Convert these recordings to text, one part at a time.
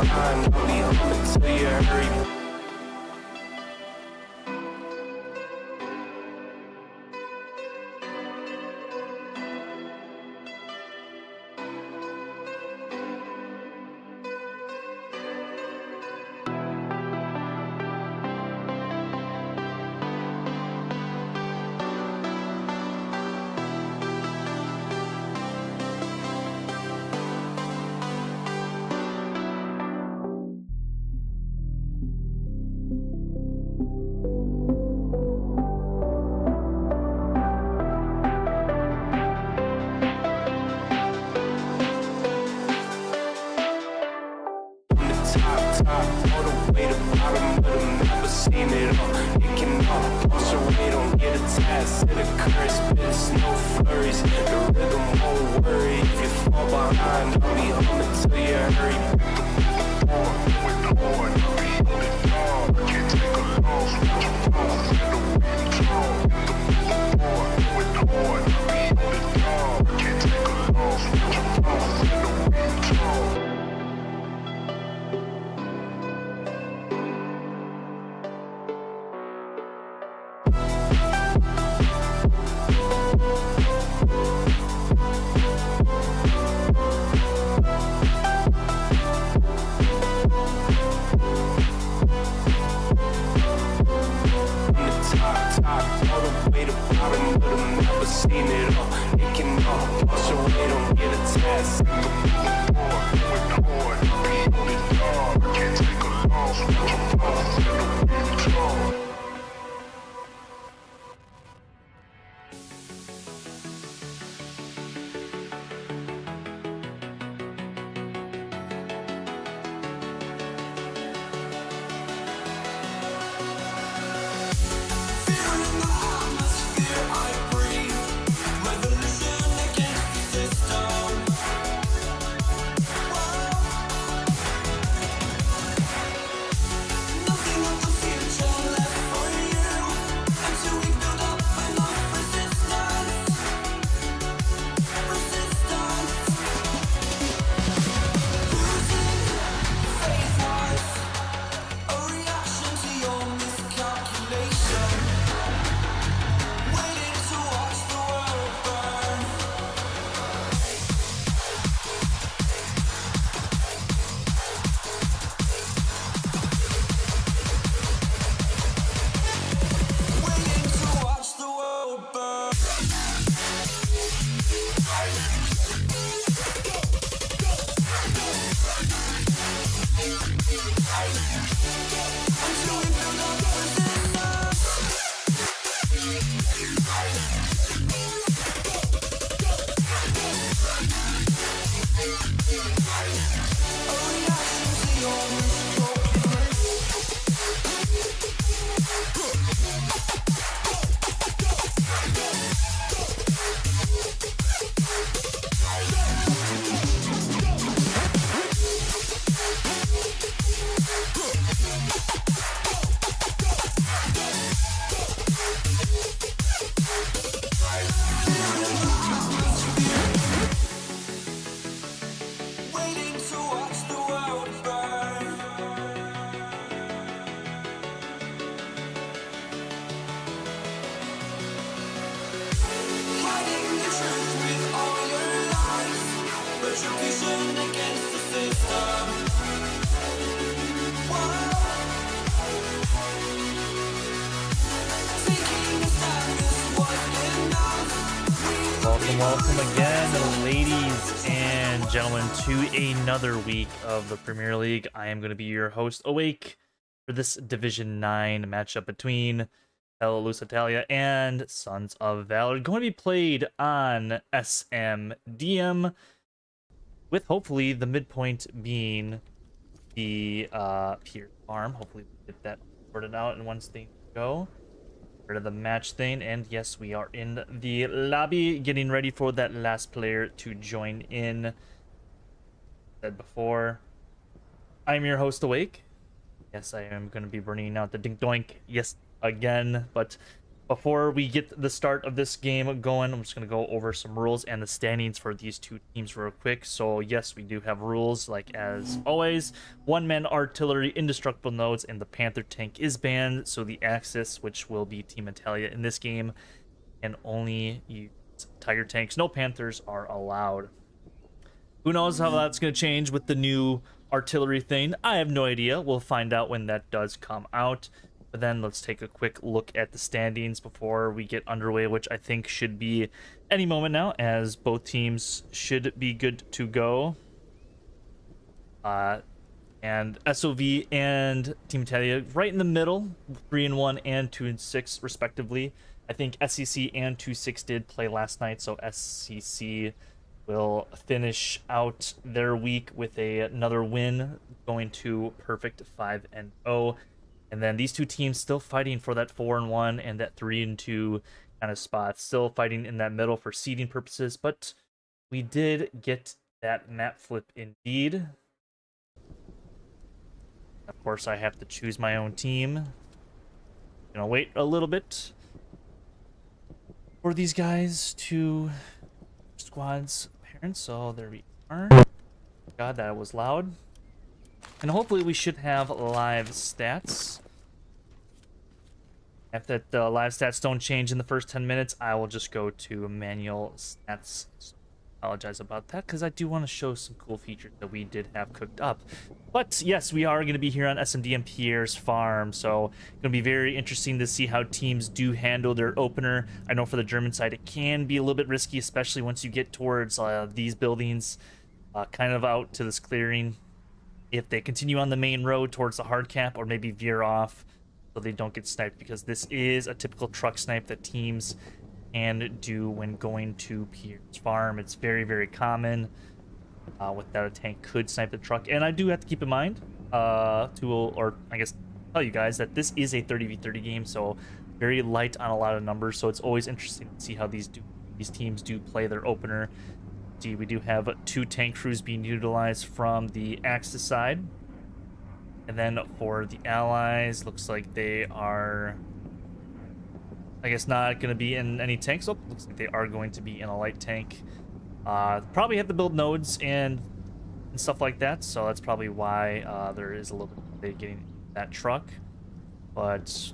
behind, I'll be home until you hurry. All the way to bottom of the map, I've seen it all. It can all toss your weight, don't get attached to the current, spits no flurries. The rhythm won't worry, if you fall behind, I'll be home until you hurry. With the horn, I'll be on the dog. Can't take a loss with your boss in the wind. With the horn, I'll be on the dog. Can't take a loss with your boss in the wind. All the way to bottom of the map, I've seen it all. It can all toss your weight, don't get attached. With the horn, be on the dog. Can't take a loss with your boss in the wind. Welcome again, ladies and gentlemen, to another week of the Premier League. I am going to be your host, Awake, for this Division 9 matchup between Italia and Sons of Valor. Going to be played on SMDM, with hopefully the midpoint being the Pierre farm. Hopefully we get that sorted out in one thing to go. Rid of the match thing, and yes, we are in the lobby getting ready for that last player to join in. Said before, I'm your host, Awake. Yes, I am going to be bringing out the dink doink, yes, again, but Before we get the start of this game going, I'm just going to go over some rules and the standings for these two teams real quick. So yes, we do have rules like as always. One-man artillery, indestructible nodes, and the Panther tank is banned. So the Axis, which will be Team Italia in this game, can only use Tiger tanks. No Panthers are allowed. Who knows how that's going to change with the new artillery thing? I have no idea. We'll find out when that does come out. But then let's take a quick look at the standings before we get underway, which I think should be any moment now, as both teams should be good to go. And SoV and Team Italia right in the middle, 3-1 and 2-6 respectively. I think SCC and 2-6 did play last night, so SCC will finish out their week with another win, going to perfect 5-0. And then these two teams still fighting for that 4-1 and that 3-2 kind of spot. Still fighting in that middle for seeding purposes, but we did get that map flip indeed. Of course, I have to choose my own team. Gonna wait a little bit for these guys to squads parents. So there we are. God, that was loud. And hopefully we should have live stats. If the live stats don't change in the first 10 minutes, I will just go to manual stats. So apologize about that, because I do want to show some cool features that we did have cooked up. But yes, we are going to be here on SMDM Pierre's farm, so it's going to be very interesting to see how teams do handle their opener. I know for the German side, it can be a little bit risky, especially once you get towards these buildings, kind of out to this clearing. If they continue on the main road towards the hard cap, or maybe veer off so they don't get sniped, because this is a typical truck snipe that teams can do when going to Pierre's farm. It's very, very common with that a tank could snipe the truck. And I do have to keep in mind or I guess tell you guys that this is a 30v30 game, so very light on a lot of numbers. So it's always interesting to see how these teams do play their opener. See, we do have 2 tank crews being utilized from the Axis side. And then for the Allies, looks like they are, I guess, not going to be in any tanks. Oh, looks like they are going to be in a light tank. Probably have to build nodes and stuff like that, so that's probably why there is a little bit of delay getting that truck. But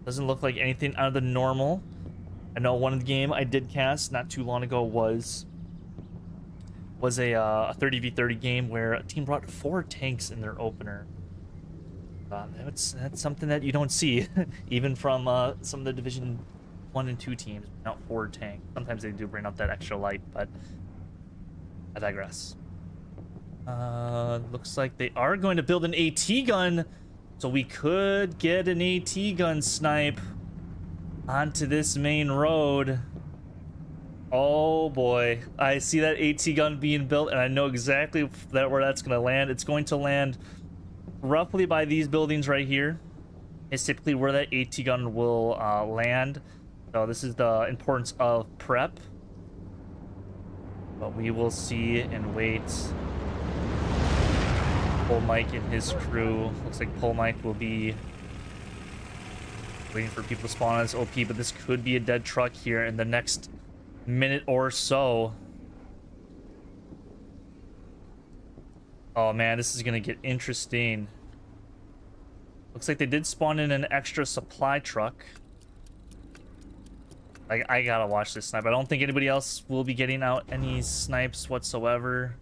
doesn't look like anything out of the normal. I know one of the game I did cast not too long ago was a 30v30 game where a team brought 4 tanks in their opener. That's something that you don't see, even from some of the Division 1 and 2 teams. Not 4 tanks. Sometimes they do bring up that extra light, but I digress. Looks like they are going to build an AT gun, so we could get an AT gun snipe onto this main road. Oh boy, I see that AT gun being built, and I know exactly where that's going to land. It's going to land roughly by these buildings right here. It's typically where that AT gun will land. So this is the importance of prep. But we will see and wait. Pole Mike and his crew. Looks like Pole Mike will be waiting for people to spawn on this OP, but this could be a dead truck here in the next minute or so. Oh man, this is gonna get interesting. Looks like they did spawn in an extra supply truck. I gotta watch this snipe. I don't think anybody else will be getting out any snipes whatsoever.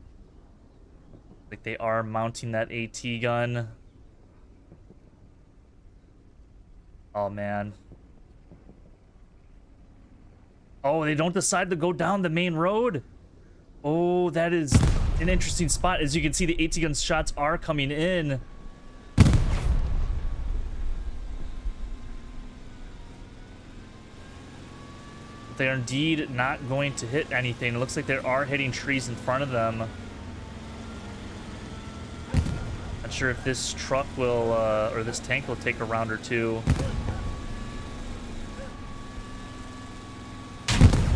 Like they are mounting that AT gun. Oh man. Oh, they don't decide to go down the main road. Oh, that is an interesting spot. As you can see, the AT gun shots are coming in. They are indeed not going to hit anything. It looks like they are hitting trees in front of them. Not sure if this truck will, or this tank will take a round or two.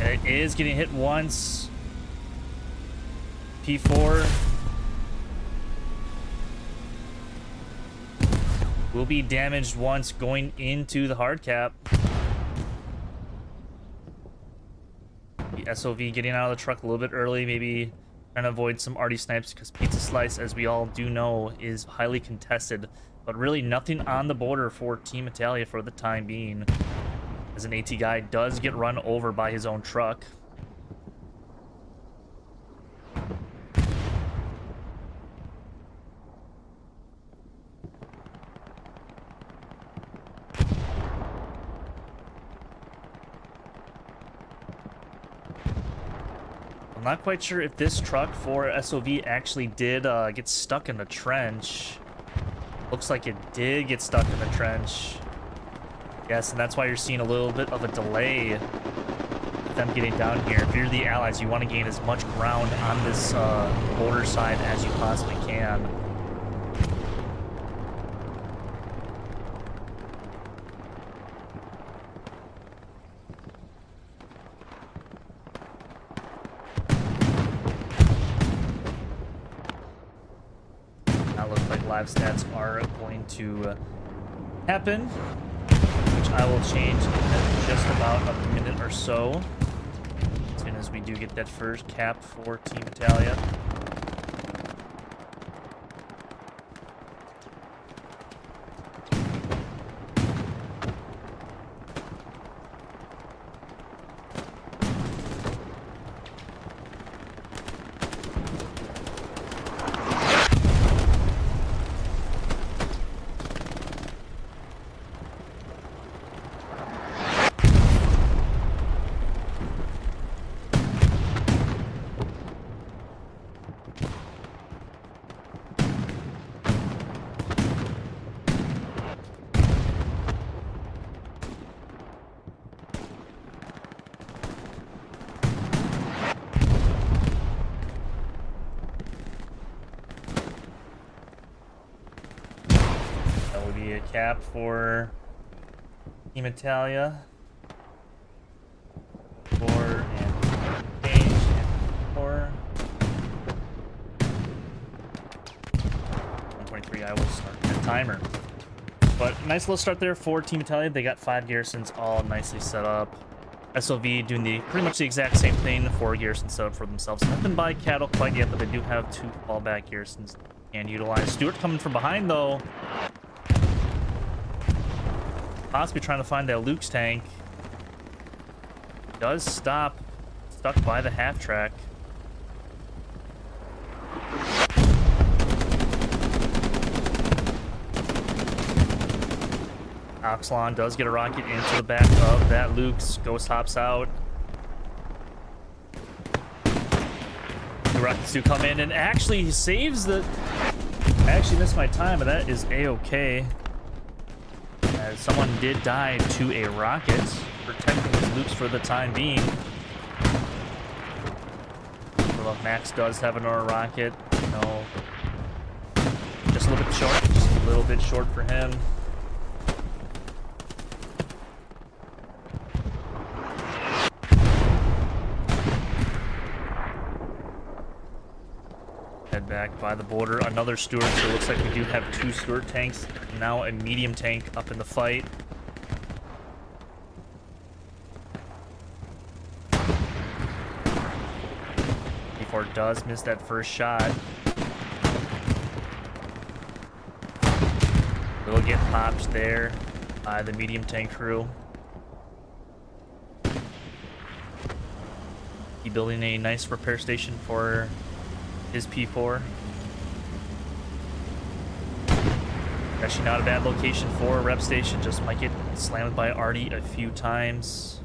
It is getting hit once. P4 will be damaged once going into the hard cap. SOV getting out of the truck a little bit early, maybe trying to avoid some arty snipes, because Pizza Slice, as we all do know, is highly contested. But really nothing on the border for Team Italia for the time being, as an AT guy does get run over by his own truck. I'm not quite sure if this truck for SOV actually did get stuck in the trench. Looks like it did get stuck in the trench. Yes, and that's why you're seeing a little bit of a delay with them getting down here. If you're the Allies, you want to gain as much ground on this border side as you possibly can. Live stats are going to happen, which I will change in just about a minute or so, as soon as we do get that first cap for Team Italia. Cap for Team Italia. 4 and change and 4. 123. I will start that timer. But nice little start there for Team Italia. They got 5 garrisons all nicely set up. SOV doing pretty much the exact same thing. 4 garrisons set up for themselves. Nothing by cattle quite yet, but they do have 2 fallback garrisons and utilize. Stewart coming from behind though. Possibly trying to find that Luke's tank. Does stop, stuck by the half track. Oxlon does get a rocket into the back of that Luke's. Ghost hops out. The rockets do come in and actually saves the... I actually missed my time, but that is a-okay. As someone did die to a rocket, protecting his Lukes for the time being. Well, Max does have another rocket. No. Just a little bit short. Just a little bit short for him. Head back by the border. Another Stuart. So it looks like we do have 2 Stuart tanks. Now a medium tank up in the fight. Before does miss that first shot. Will get popped there by the medium tank crew. He building a nice repair station for his P4. Actually not a bad location for a rep station, just might get slammed by Artie a few times.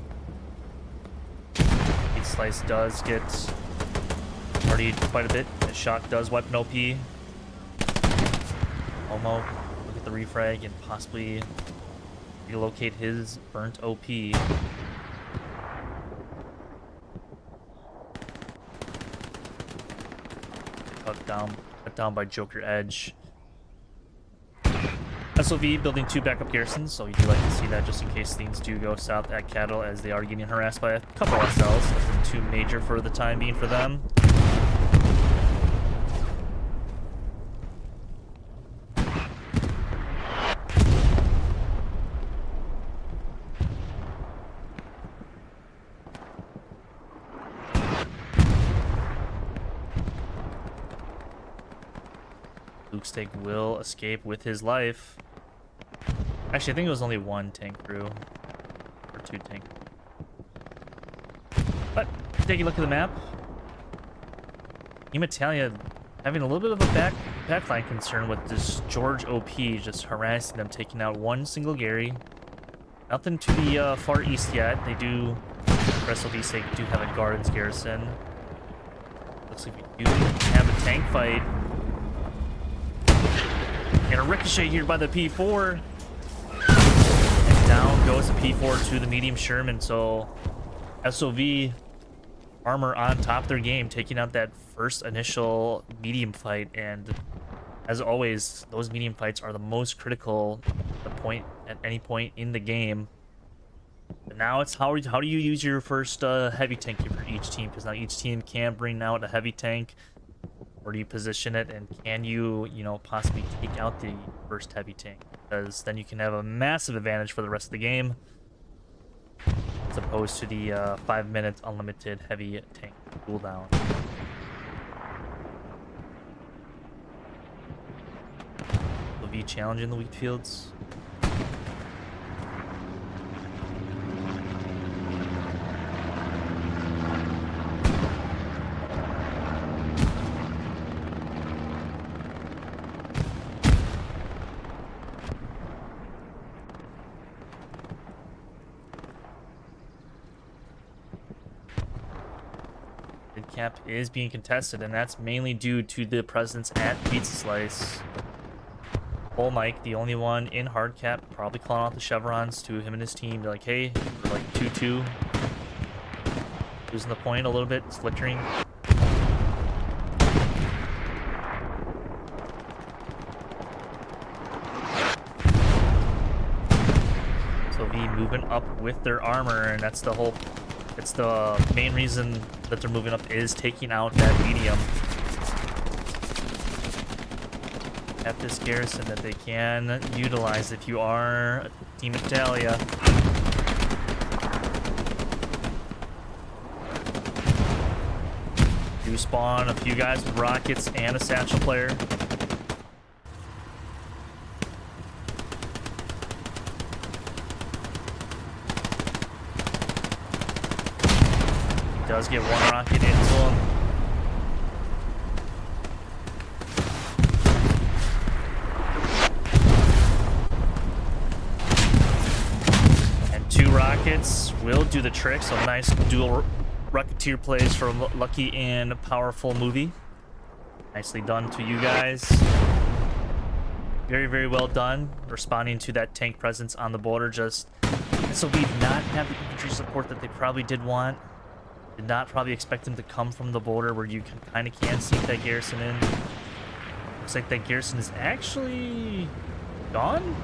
Each slice does get Artie quite a bit. The shock does wipe an OP. Omo, look at the refrag and possibly relocate his burnt OP. Cut down by Joker Edge. SOV building 2 backup garrisons, so you do like to see that just in case things do go south at Cattle, as they are getting harassed by a couple SLs. Nothing too major for the time being for them. Luke Steak will escape with his life. Actually, I think it was only one tank crew. Or two tank. But, taking a look at the map. Team Italia having a little bit of a backline concern with this George OP just harassing them, taking out one single Gary. Nothing to the far east yet. They do, for SoV sake, do have a Gardens garrison. Looks like we do have a tank fight. And a ricochet here by the P4. And down goes the P4 to the medium Sherman. So SoV armor on top of their game, taking out that first initial medium fight. And as always, those medium fights are the most critical at any point in the game. But now it's how do you use your first heavy tank for each team, because now each team can bring out a heavy tank. Where do you position it, and can you possibly take out the first heavy tank? Because then you can have a massive advantage for the rest of the game, as opposed to the 5-minute unlimited heavy tank cooldown. Will be challenging the wheat fields. Cap is being contested, and that's mainly due to the presence at Pizza Slice. Full Mike, the only one in hard cap, probably calling out the chevrons to him and his team. They're like, hey, we're like 2-2. Losing the point a little bit, flickering. So V moving up with their armor, and that's the whole. It's the main reason that they're moving up, is taking out that medium. At this garrison that they can utilize if you are Team Italia. Do spawn a few guys with rockets and a satchel player. Does get one rocket into him. And 2 rockets will do the trick. So nice dual Rocketeer plays from Lucky and Powerful Movie. Nicely done to you guys. Very, very well done. Responding to that tank presence on the border. Just so we did not have the infantry support that they probably did want. Did not probably expect them to come from the border where you kind of can sneak that garrison in. Looks like that garrison is actually gone.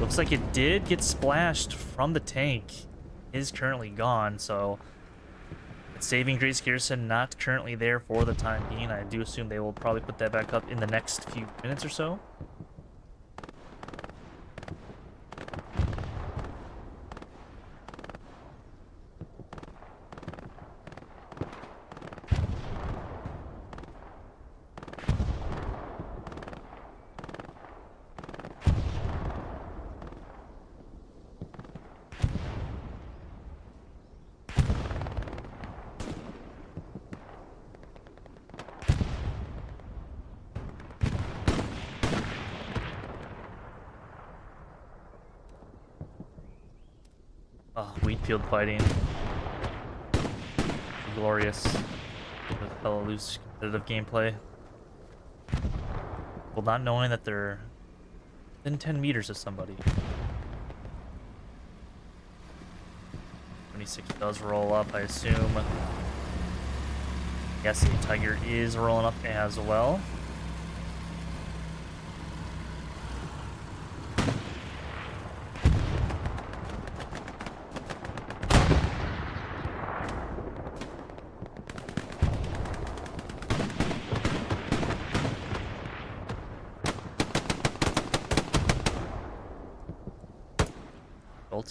Looks like it did get splashed from the tank. It is currently gone, so it's saving Grace Garrison, not currently there for the time being. I do assume they will probably put that back up in the next few minutes or so. Oh, wheat field fighting. Glorious. With hella loose competitive gameplay. Well, not knowing that they're within 10 meters of somebody. 26 does roll up, I assume. Yes, the Tiger is rolling up as well.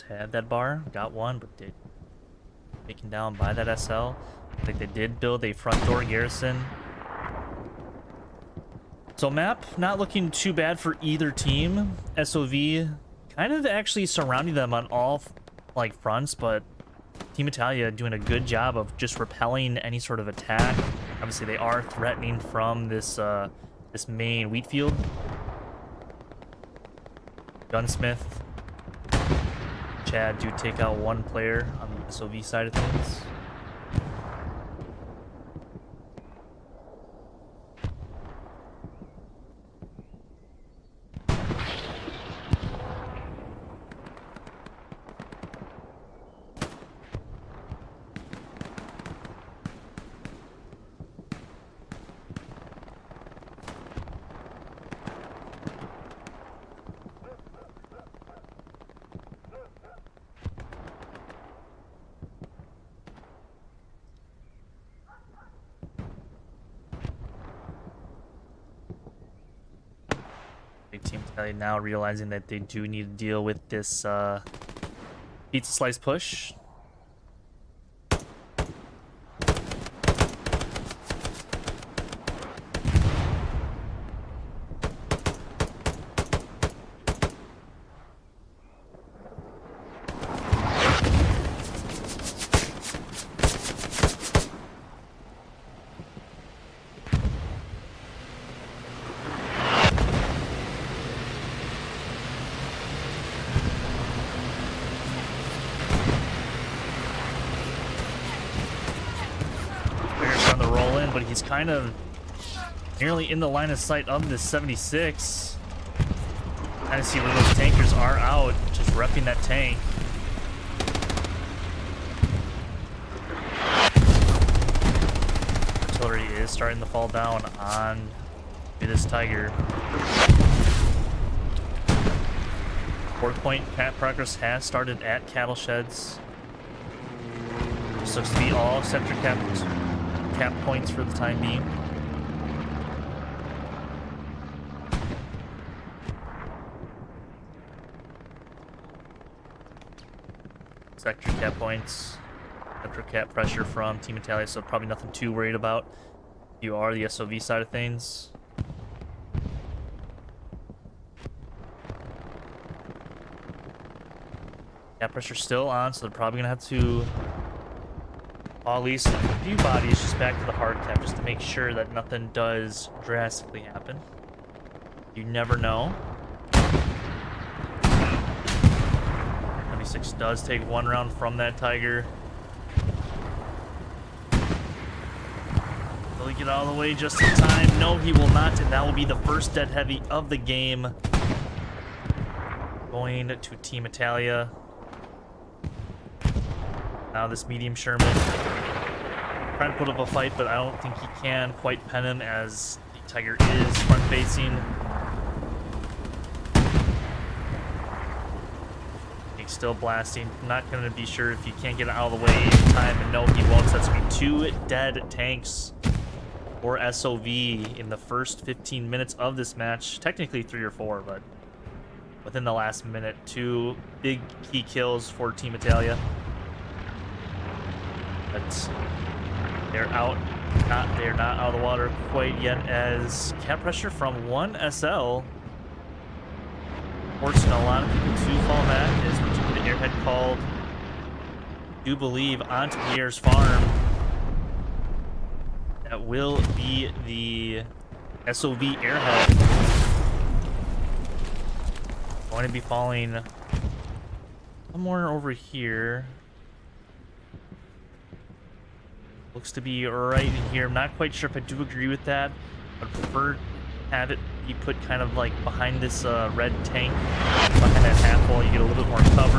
Had that bar, got one, but did taken down by that SL. I think they did build a front door garrison So map not looking too bad for either team. SoV kind of actually surrounding them on all like fronts, but Team Italia doing a good job of just repelling any sort of attack. Obviously they are threatening from this this main wheat field. Gunsmith, Chad do take out one player on the SoV side of things. Team Italia now realizing that they do need to deal with this pizza slice push. But he's kind of nearly in the line of sight of this 76. Kind of see where those tankers are out, just repping that tank. Artillery is starting to fall down on this Tiger. 4th point progress has started at cattle sheds. This looks to be all sector cap points for the time being. Sector cap points, sector cap pressure from Team Italia, so probably nothing too worried about. You are the SoV side of things. Cap pressure still on, so they're probably gonna have to at least a few bodies just back to the hard cap just to make sure that nothing does drastically happen. You never know. 76 does take one round from that Tiger. Will he get out of the way just in time? No, he will not, and that will be the first dead heavy of the game. Going to Team Italia. Now this medium Sherman trying to put up a fight, but I don't think he can quite pen him as the Tiger is front facing. He's still blasting. Not going to be sure if he can't get out of the way in time, and no, he won't. So that's going to be 2 dead tanks for SoV in the first 15 minutes of this match. Technically 3 or 4, but within the last minute, 2 big key kills for Team Italia. But they're out. They're not out of the water quite yet, as cap pressure from 1 SL forcing a lot of people to fall back as we get an airhead called, I do believe, onto Pierre's farm. That will be the SoV airhead. Going to be falling somewhere over here. Looks to be right in here. I'm not quite sure if I do agree with that. I'd prefer to have it be put kind of like behind this red tank, behind that half wall. You get a little bit more cover.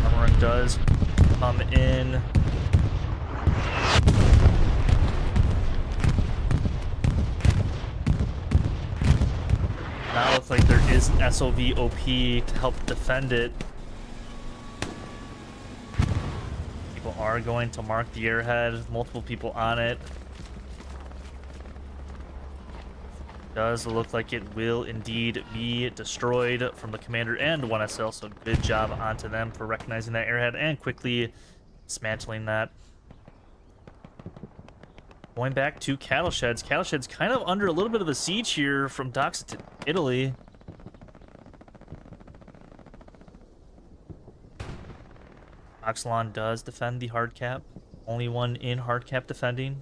Armor run does come in. Now it looks like there is an SoV OP to help defend it. People are going to mark the airhead, multiple people on it. Does look like it will indeed be destroyed from the commander and 1SL, so good job onto them for recognizing that airhead and quickly dismantling that. Going back to Cattle Sheds. Cattle Sheds kind of under a little bit of a siege here from Docks to Italy. Oxalon does defend the hard cap. Only one in hard cap defending.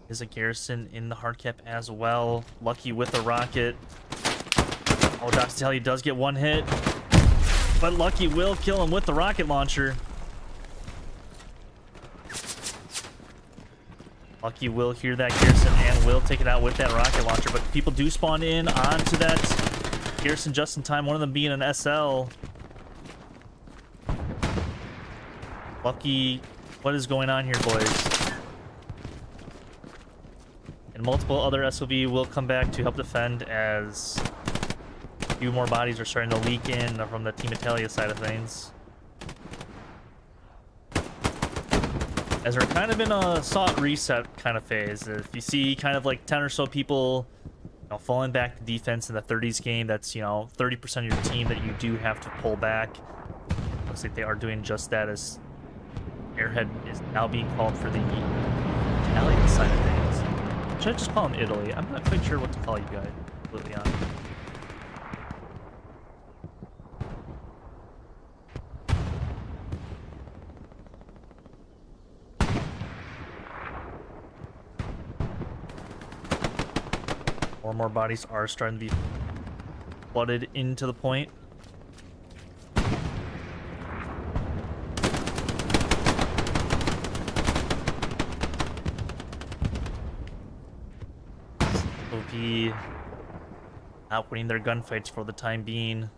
Is a garrison in the hard cap as well. Lucky with a rocket. Oh, Doxatelli does get one hit. But Lucky will kill him with the rocket launcher. Lucky will hear that garrison and will take it out with that rocket launcher. But people do spawn in onto that garrison just in time. One of them being an SL. Lucky, what is going on here, boys? And multiple other SOV will come back to help defend as a few more bodies are starting to leak in from the Team Italia side of things. As we're kind of in a soft reset kind of phase. If you see kind of like 10 or so people, you know, falling back to defense in the 30s game, that's, you know, 30% of your team that you do have to pull back. Looks like they are doing just that, as Airhead is now being called for the Italian side of things. Should I just call him Italy? I'm not quite sure what to call you guys, completely honest. More and more bodies are starting to be flooded into the point. SoV not winning their gunfights for the time being.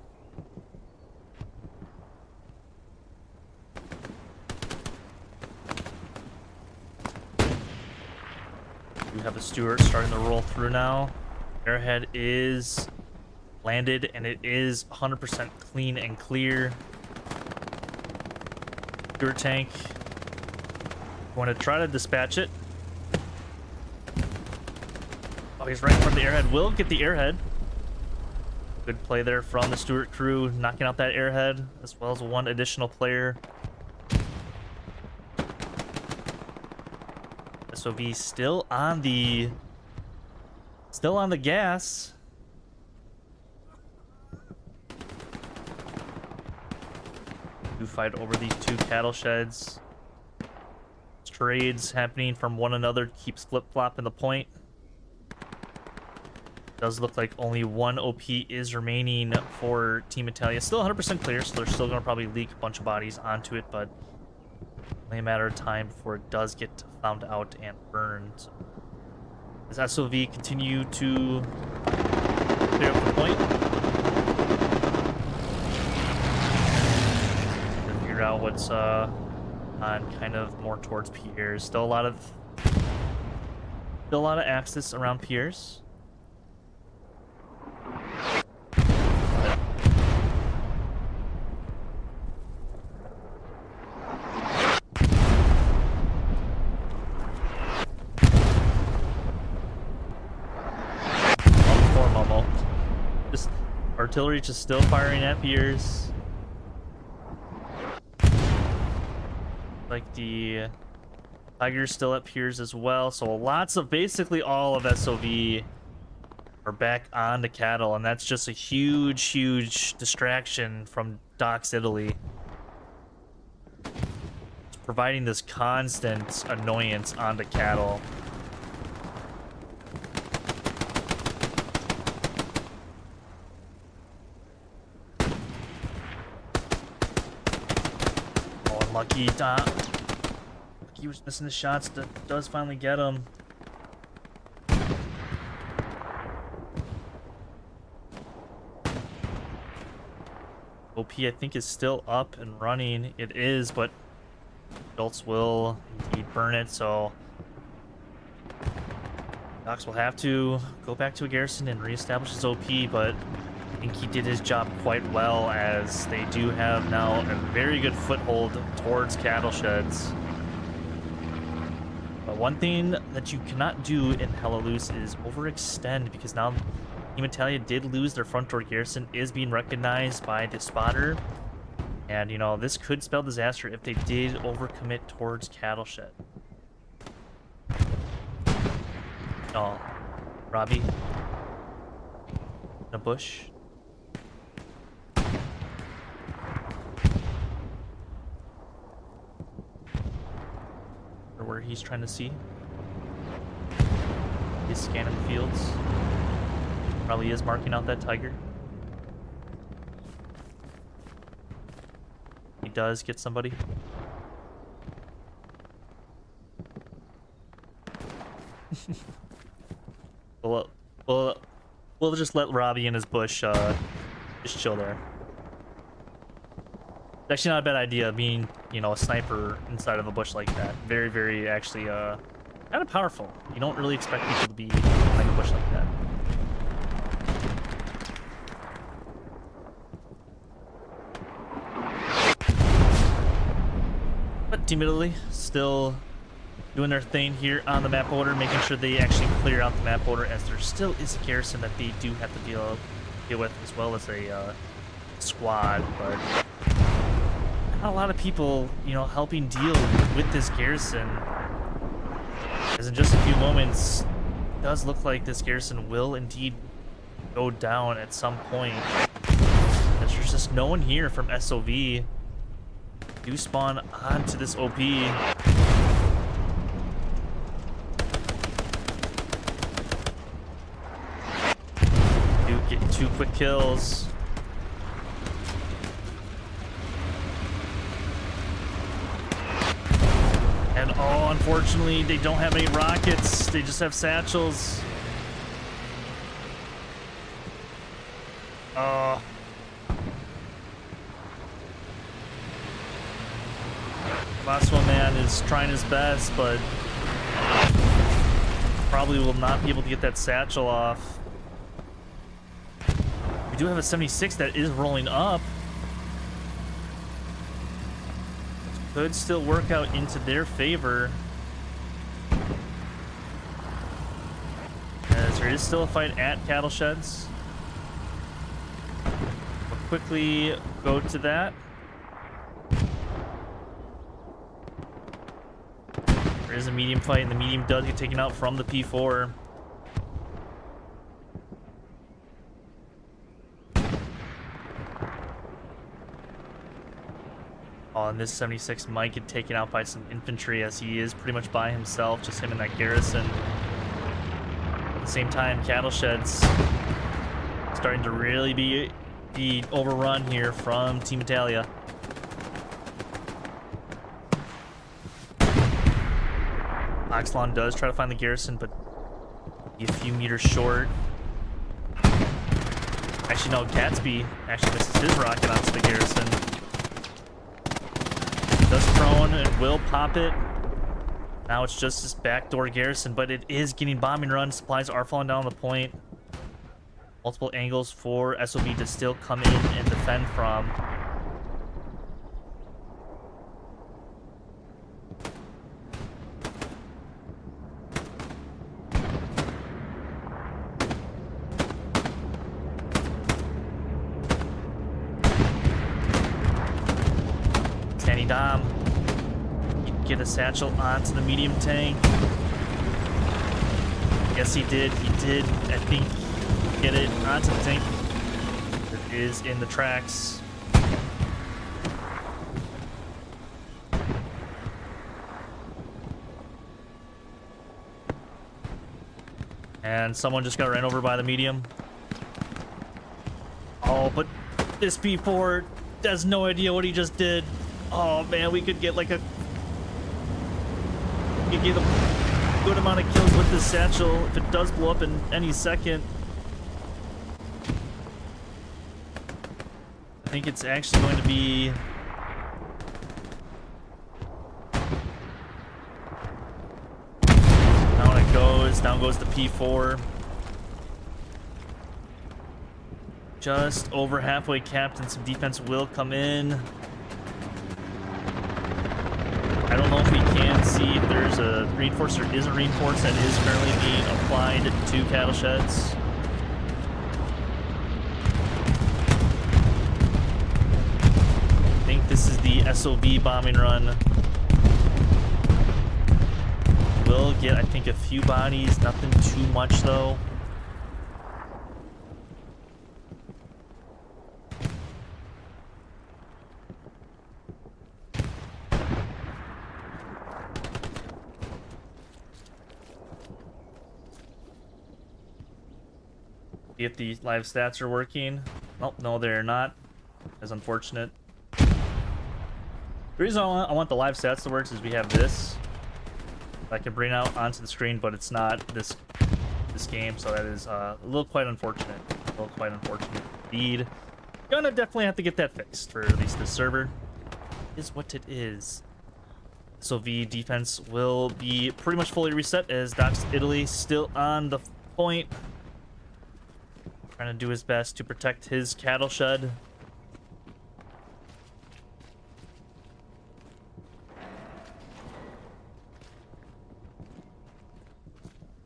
We have a Stewart starting to roll through now. Airhead is landed, and it is 100% clean and clear. Stewart tank going to try to dispatch it. Oh, he's right in front of the Airhead. Will get the Airhead. Good play there from the Stewart crew, knocking out that Airhead, as well as one additional player. SOV still on the gas. Do fight over these two cattle sheds. Trades happening from one another, keeps flip-flopping the point. Does look like only one OP is remaining for Team Italia. Still 100% clear, so they're still going to probably leak a bunch of bodies onto it, but only a matter of time before it does get found out and burned. As SOV continue to clear up the point, and figure out what's on kind of more towards Pierre's. Still a lot of axis around Pierre's. Artillery just still firing at Pierre's. Like the Tiger's still at Pierre's as well. So lots of, basically all of SOV are back on the cattle, and that's just a huge distraction from Docks Italy. It's providing this constant annoyance on the cattle. Lucky he was missing the shots. That does finally get him. OP, I think, is still up and running. It is, but adults will indeed burn it, so Dox will have to go back to a garrison and reestablish his OP, but I think he did his job quite well, as they do have now a very good foothold towards cattle sheds. But one thing that you cannot do in Hella Loose is overextend, because now Team Italia did lose their front door garrison, is being recognized by the spotter. And, you know, this could spell disaster if they did overcommit towards cattle shed. Oh, Robbie. In a bush. Or where he's trying to see. He's scanning the fields. Probably is marking out that tiger. He does get somebody. We'll just let Robbie in his bush just chill there. It's actually not a bad idea being, you know, a sniper inside of a bush like that. Very, very actually kind of powerful. You don't really expect people to be behind a bush like that. But Team Italy still doing their thing here on the map order, making sure they actually clear out the map order, as there still is a garrison that they do have to deal with, as well as a squad. But not a lot of people, you know, helping deal with this garrison, as in just a few moments, it does look like this garrison will indeed go down at some point, as there's just no one here from SoV. Do spawn onto this OP. Do get 2 quick kills. And oh, unfortunately, they don't have any rockets. They just have satchels. Oh. Last one man is trying his best, but probably will not be able to get that satchel off. We do have a 76 that is rolling up. Could still work out into their favor, as there is still a fight at cattle sheds. We'll quickly go to that. There is a medium fight, and the medium does get taken out from the P4. Oh, and this 76 might get taken out by some infantry, as he is pretty much by himself, just him and that garrison. At the same time, cattle sheds starting to really be overrun here from Team Italia. Oxlon does try to find the garrison, but a few meters short. Actually, no, Gatsby actually misses his rocket onto the garrison. Does prone and will pop it. Now it's just this backdoor garrison, but it is getting bombing run. Supplies are falling down on the point. Multiple angles for SoV to still come in and defend from. Dom, get a satchel onto the medium tank. Yes, he did. He did, I think, get it onto the tank. It is in the tracks. And someone just got ran over by the medium. Oh, but this P4 has no idea what he just did. Oh man, we could get like a good amount of kills with this satchel if it does blow up in any second. I think it's actually going to be down it goes. Down goes the P4. Just over halfway capped, and some defense will come in. I don't know if we can see if there's a reinforce. There is a reinforce that is currently being applied to cattle sheds. I think This is the SoV bombing run. Will get, I think, a few bodies. Nothing too much, though. See if the live stats are working. Nope, no, they're not. That's unfortunate. The reason I want the live stats to work is we have this I can bring out onto the screen, but it's not this game, so that is a little quite unfortunate. A little quite unfortunate indeed. Gonna definitely have to get that fixed for at least this server. Is what it is. SoV defense will be pretty much fully reset as Doc's Italy still on the point. Trying to do his best to protect his cattle shed.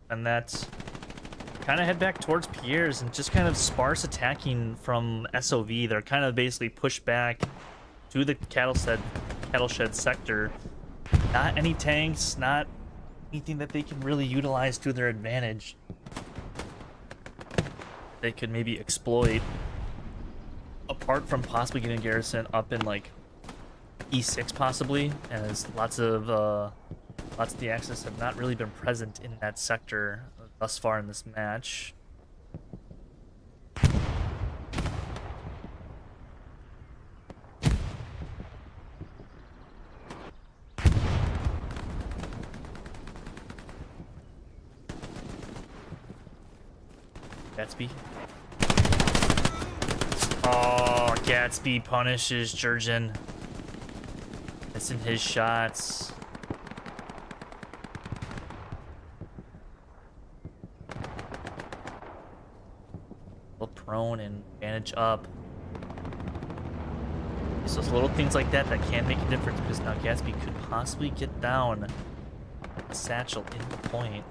And that's kind of head back towards Pierre's and just kind of sparse attacking from SoV. They're kind of basically pushed back to the cattle shed sector. Not any tanks, not anything that they can really utilize to their advantage. They could maybe exploit, apart from possibly getting garrison up in like E6 possibly, as lots of the Axis have not really been present in that sector thus far in this match. Gatsby. Oh, Gatsby punishes Jurgen. Missing his shots. Prone and advantage up. So it's little things like that that can make a difference, because now Gatsby could possibly get down a satchel in the point.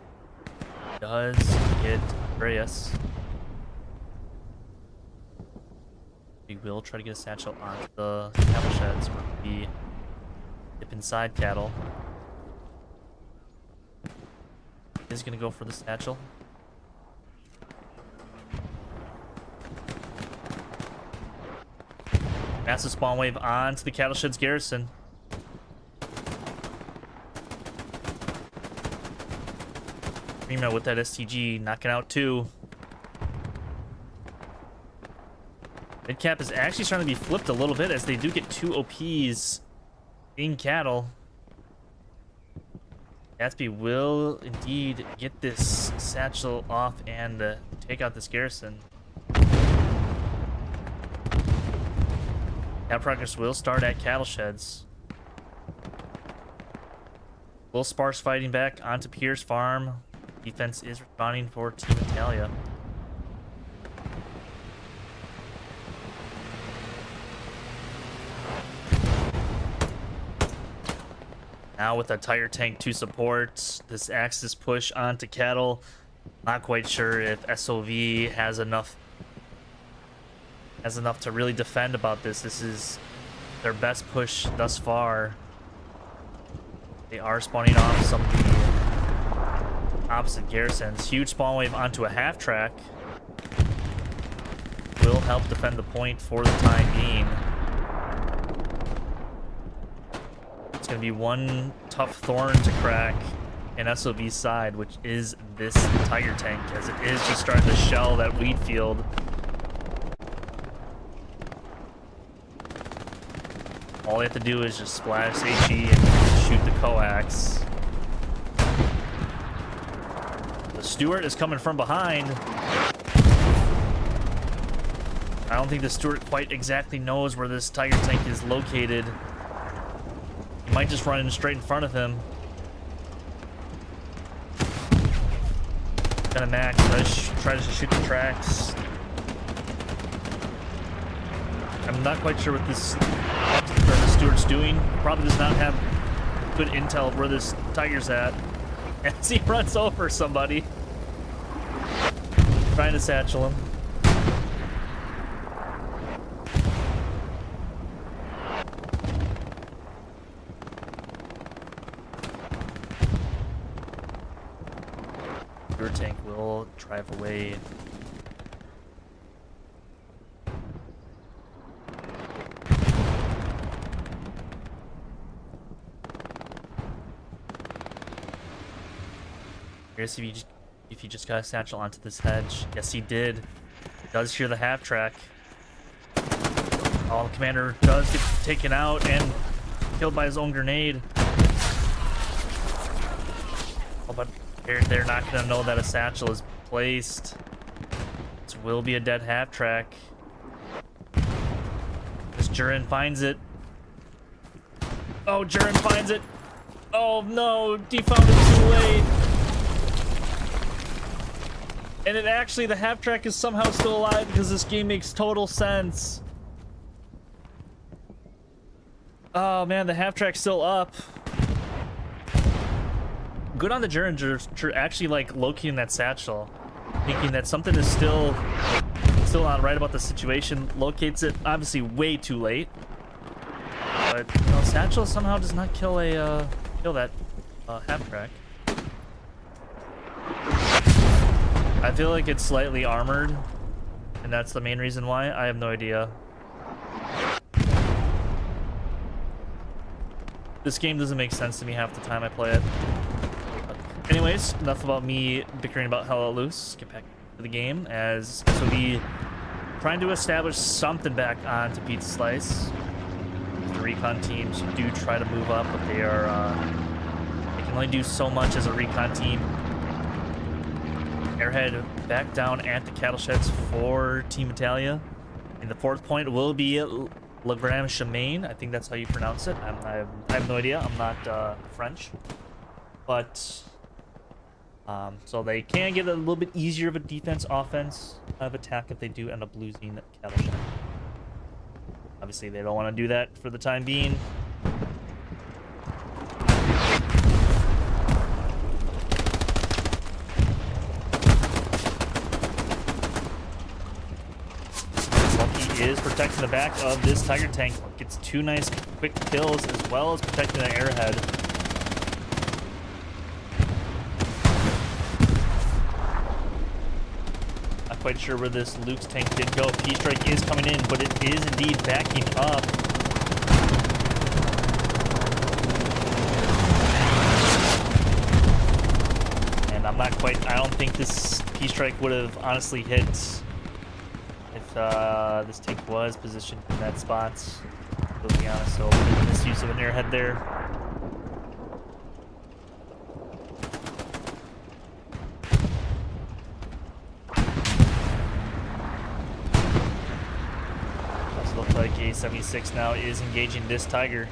Does get Andreas. We will try to get a satchel onto the cattle sheds where we dip inside cattle. Is gonna go for the satchel. Massive spawn wave onto the cattle shed's garrison. Primo with that STG knocking out 2. Midcap is actually starting to be flipped a little bit as they do get 2 OPs in cattle. Gatsby will indeed get this satchel off and take out this garrison. That progress will start at cattle sheds. Will sparse fighting back onto Pierre's farm. Defense is responding for Team Italia. Now with a tire tank to support this Axis push onto cattle. Not quite sure if SoV has enough to really defend about this. This is their best push thus far. They are spawning off some of the opposite garrisons. Huge spawn wave onto a half track will help defend the point for the time being. It's going to be one tough thorn to crack in SOV's side, which is this Tiger tank, as it is just starting to shell that wheat field. All they have to do is just splash HE and shoot the coax. The Stuart is coming from behind. I don't think the Stuart quite exactly knows where this Tiger tank is located. He might just run in straight in front of him. Gonna max, try to shoot the tracks. I'm not quite sure what the Stuart's doing. Probably does not have good intel of where this Tiger's at. As he runs over somebody. Trying to satchel him. Your tank will drive away. Here's if you just got a satchel onto this hedge. Yes, he did. Does hear the half track. Oh, the commander does get taken out and killed by his own grenade. Oh, but they're not gonna know that a satchel is placed. This will be a dead half track. This Jurin finds it. Oh, Jurin finds it. Oh no, he found it too late. And it actually, the half track is somehow still alive because this game makes total sense. Oh man, the half track's still up. Good on the Jurin actually like locating that satchel, thinking that something is still not right about the situation. Locates it obviously way too late, but you know, satchel somehow does not kill that half track. I feel like it's slightly armored, and that's the main reason why. I have no idea. This game doesn't make sense to me half the time I play it. But anyways, enough about me bickering about Hell Let Loose. Get back to the game as SoV trying to establish something back onto Pizza Slice. The recon teams do try to move up, but they can only do so much as a recon team. Airhead back down at the cattle sheds for Team Italia. And the fourth point will be Le Grand Chemin. I think that's how you pronounce it. I have no idea. I'm not French. But, so they can get a little bit easier of a defense, offense of attack if they do end up losing cattle shed. Obviously, they don't want to do that for the time being. Is protecting the back of this Tiger tank. Gets two nice quick kills as well as protecting the airhead. Not quite sure where this Luke's tank did go. P-Strike is coming in, but it is indeed backing up. And I don't think this P-Strike would have honestly hit this tank was positioned in that spot. To be honest, so misuse of an airhead there. Does look like a 76 now is engaging this Tiger.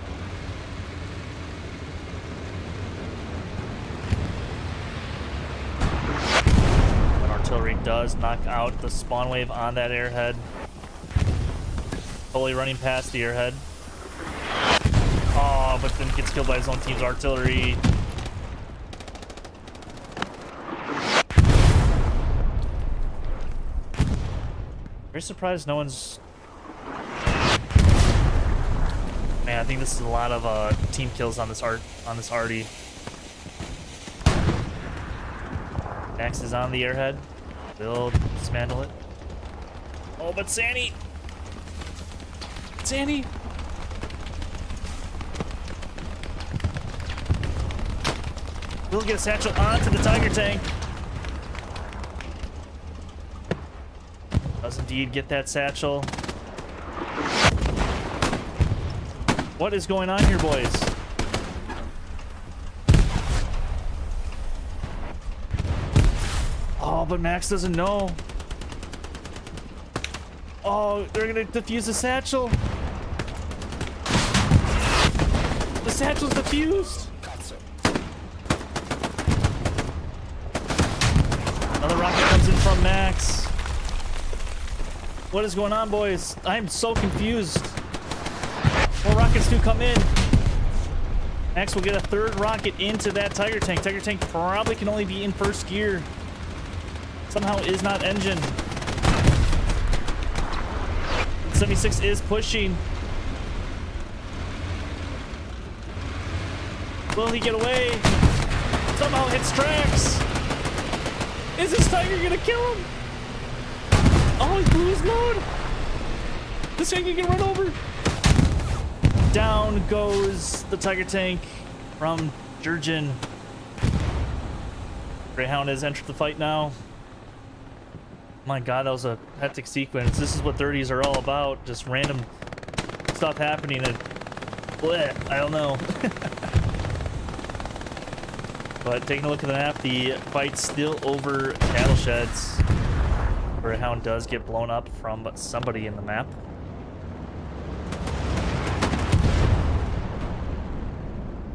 Artillery does knock out the spawn wave on that airhead. Totally running past the airhead. Oh, but then gets killed by his own team's artillery. Very surprised no one's... Man, I think this is a lot of team kills on this arty. Max is on the airhead. Will dismantle it. Oh, but Sandy! Sandy! Will get a satchel onto the Tiger tank. Does indeed get that satchel. What is going on here, boys? Oh, but Max doesn't know. Oh, they're gonna defuse the satchel. The satchel's defused. Another rocket comes in from Max. What is going on, boys? I'm so confused. More rockets do come in. Max will get a third rocket into that Tiger tank. Tiger tank probably can only be in first gear. Somehow is not engine. 76 is pushing. Will he get away? Somehow hits tracks. Is this tiger gonna kill him? Oh, he blew his load. This thing can get run over. Down goes the tiger tank from Jurgen. Greyhound has entered the fight now. My god, that was a hectic sequence. This is what 30s are all about. Just random stuff happening and bleh, I don't know. But taking a look at the map, the fight's still over cattle sheds. Greyhound does get blown up from somebody in the map.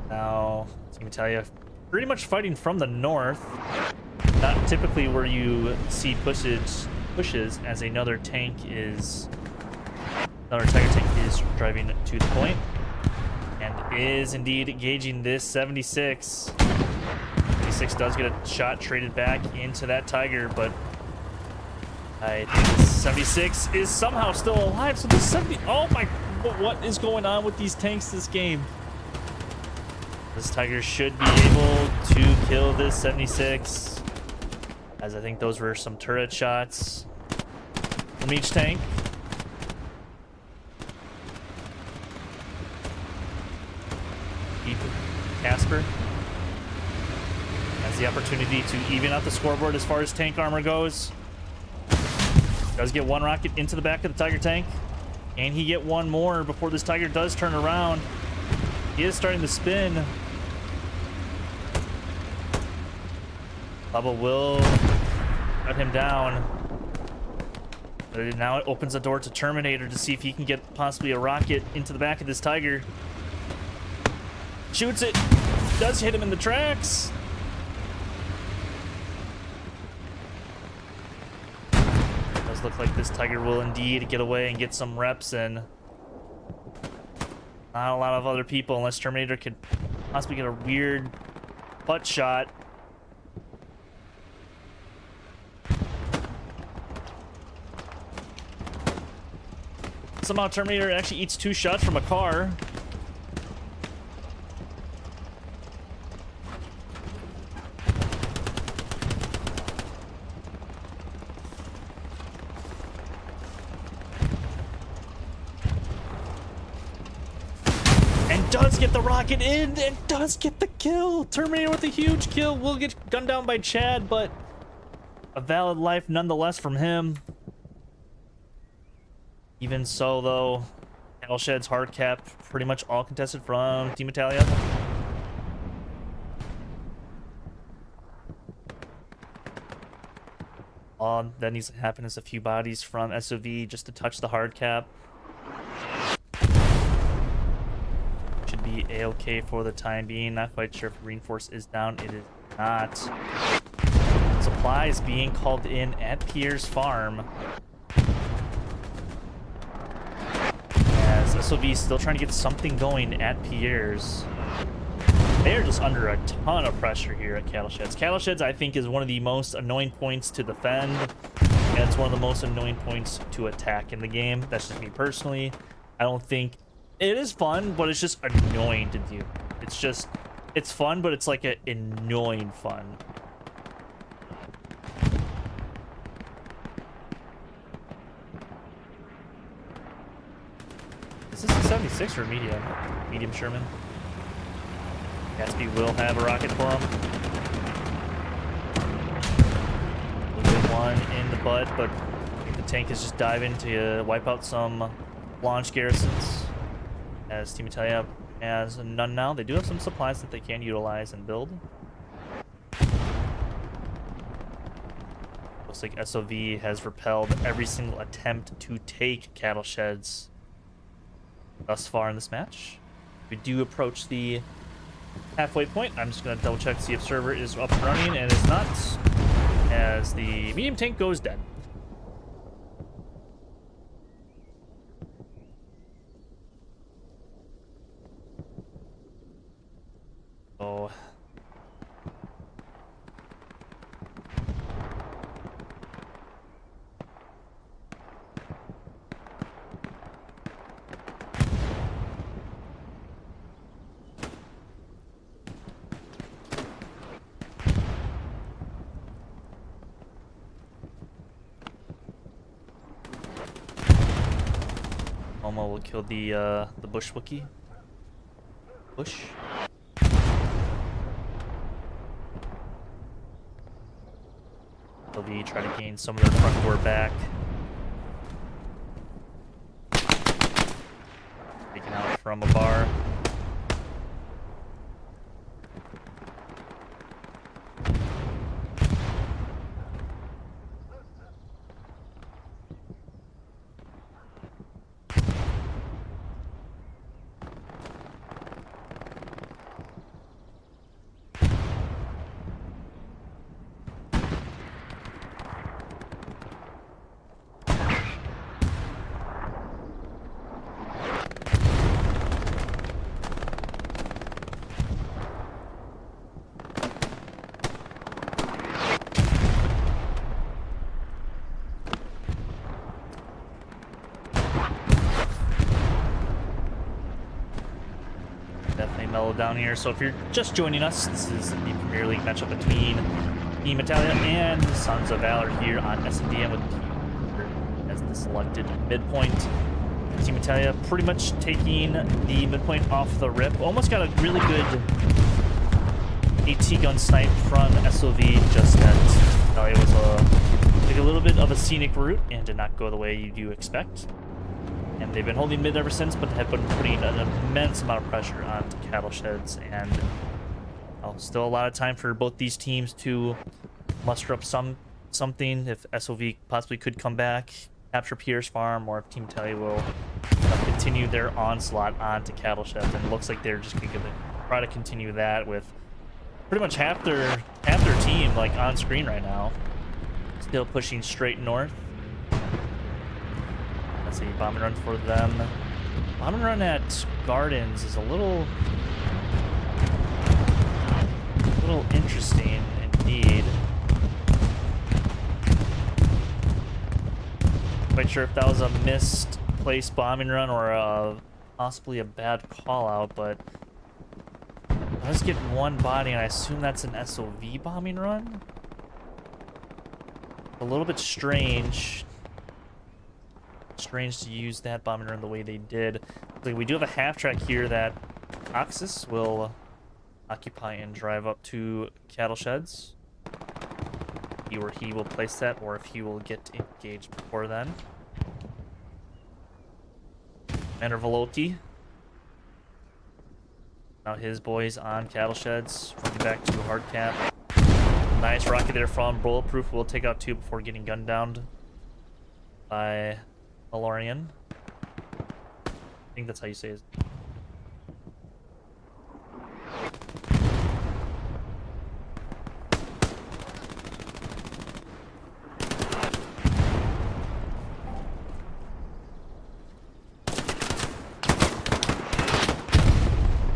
Now, let me tell you, pretty much fighting from the north. Not typically where you see pushes as another tiger tank is driving to the point and is indeed engaging this 76. 76 does get a shot traded back into that tiger, but I think this 76 is somehow still alive. So this 70, oh my, what is going on with these tanks this game? This tiger should be able to kill this 76, as I think those were some turret shots from each tank. Casper has the opportunity to even out the scoreboard as far as tank armor goes. Does get one rocket into the back of the tiger tank. Can he get one more before this tiger does turn around? He is starting to spin. Bubba will cut him down. But now it opens the door to Terminator to see if he can get possibly a rocket into the back of this tiger. Shoots it. Does hit him in the tracks. Does look like this tiger will indeed get away and get some reps in. Not a lot of other people unless Terminator could possibly get a weird butt shot. Somehow Terminator actually eats 2 shots from a car. And does get the rocket in and does get the kill. Terminator with a huge kill. Will get gunned down by Chad, but a valid life nonetheless from him. Even so, though, Cattle Shed's hard cap pretty much all contested from Team Italia. All that needs to happen is a few bodies from SoV just to touch the hard cap. Should be A-okay for the time being. Not quite sure if Reinforce is down. It is not. Supplies being called in at Pierre's farm. SoV still trying to get something going at Pierre's. They're just under a ton of pressure here at Cattle Sheds. Cattle Sheds, I think, is one of the most annoying points to defend, and it's one of the most annoying points to attack in the game. That's just me personally. I don't think it is fun, but it's just annoying to do. It's fun, but it's like an annoying fun. Is this a 76 or a medium? Medium Sherman. Gatsby will have a rocket for him. We'll get one in the butt, but I think the tank is just diving to wipe out some launch garrisons. As Team Italia has none now. They do have some supplies that they can utilize and build. Looks like SoV has repelled every single attempt to take Cattle Sheds thus far in this match. We do approach the halfway point. I'm just going to double check to see if server is up and running, and it's not, as the medium tank goes dead. So Momo will kill the bush Wookie. Bush. SoV try to gain some of their front door back. Taken out from a bar. Definitely mellow down here. So if you're just joining us, this is the Premier League matchup between Team Italia and Sons of Valor here on SMDM with Pierre as the selected midpoint. Team Italia pretty much taking the midpoint off the rip. Almost got a really good AT gun snipe from SoV, just that Italia was like a little bit of a scenic route and did not go the way you do expect. And they've been holding mid ever since, but have been putting an immense amount of pressure onto cattle sheds, and still a lot of time for both these teams to muster up something. If SoV possibly could come back, capture Pierre's farm, or if Team Italia will continue their onslaught onto cattle sheds, and it looks like they're just going to try to continue that with pretty much half their team like on screen right now, still pushing straight north. Let's see, bombing run for them. Bombing run at Gardens is a little interesting indeed. Quite sure if that was a misplaced bombing run or possibly a bad call out, but I was getting one body, and I assume that's an SoV bombing run. A little bit strange. Strange to use that bombing run the way they did. So we do have a half track here that Oxus will occupy and drive up to cattle sheds. He will place that, or if he will get engaged before then. Commander Velotti. Now his boys on cattle sheds, running back to hard cap. Nice rocket there from Bulletproof. Will take out two before getting gunned down by Valorian. I think that's how you say it.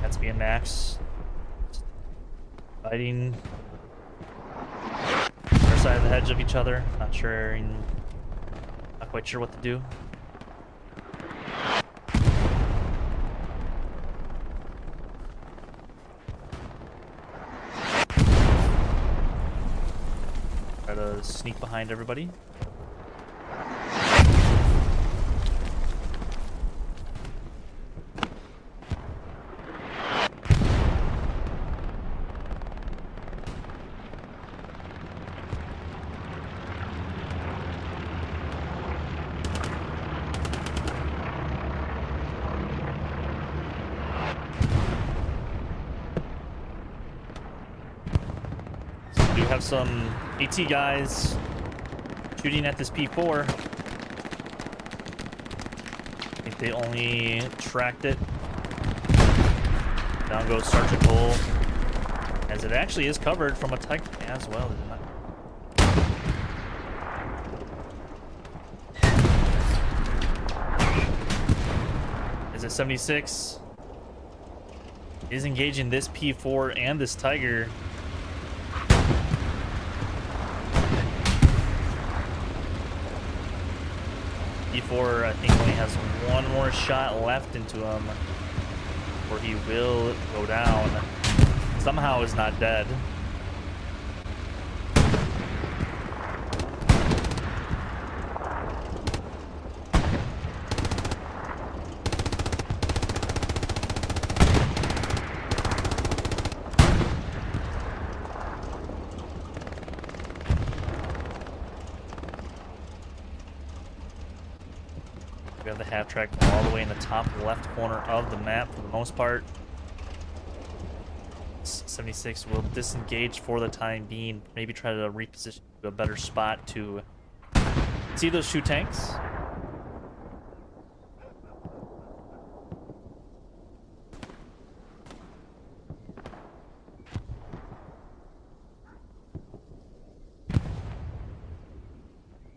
That's being Max. Fighting other side of the hedge of each other. Not quite sure what to do. Try to sneak behind everybody. We have some AT guys shooting at this P4. I think they only tracked it. Down goes Sergeant Cole, as it actually is covered from a Tiger as well, is it not? Is it 76? Is engaging this P4 and this Tiger. P4, I think, only has one more shot left into him, or he will go down. Somehow is not dead. have the half track all the way in the top left corner of the map for the most part. 76 will disengage for the time being. Maybe try to reposition to a better spot to see those two tanks.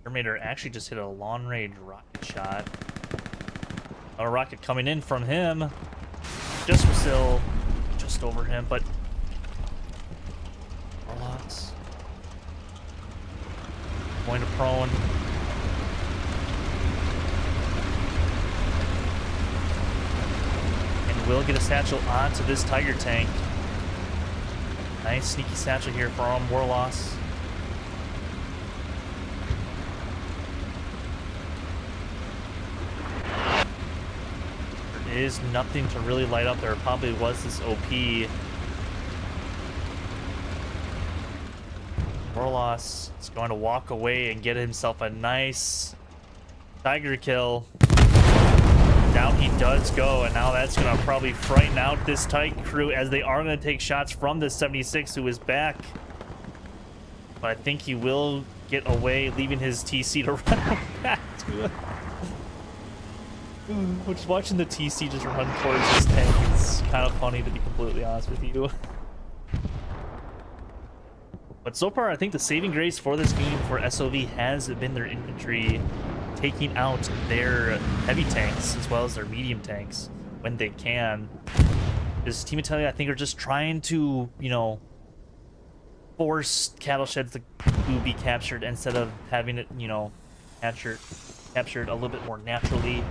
Terminator actually just hit a long range rocket shot. A rocket coming in from him. Just still just over him, but Warlocks going to prone. And will get a satchel onto this Tiger tank. Nice sneaky satchel here from Warlocks. Is nothing to really light up. There probably was this OP. Warloss is going to walk away and get himself a nice Tiger kill. Down he does go, and now that's going to probably frighten out this Tiger crew as they are going to take shots from this 76 who is back. But I think he will get away, leaving his TC to run back to it. Which watching the TC just run towards this tank is kind of funny, to be completely honest with you. But so far, I think the saving grace for this game for SoV has been their infantry taking out their heavy tanks as well as their medium tanks when they can. Because Team Italia, I think, are just trying to, you know, force cattle sheds to be captured instead of having it, you know, captured a little bit more naturally.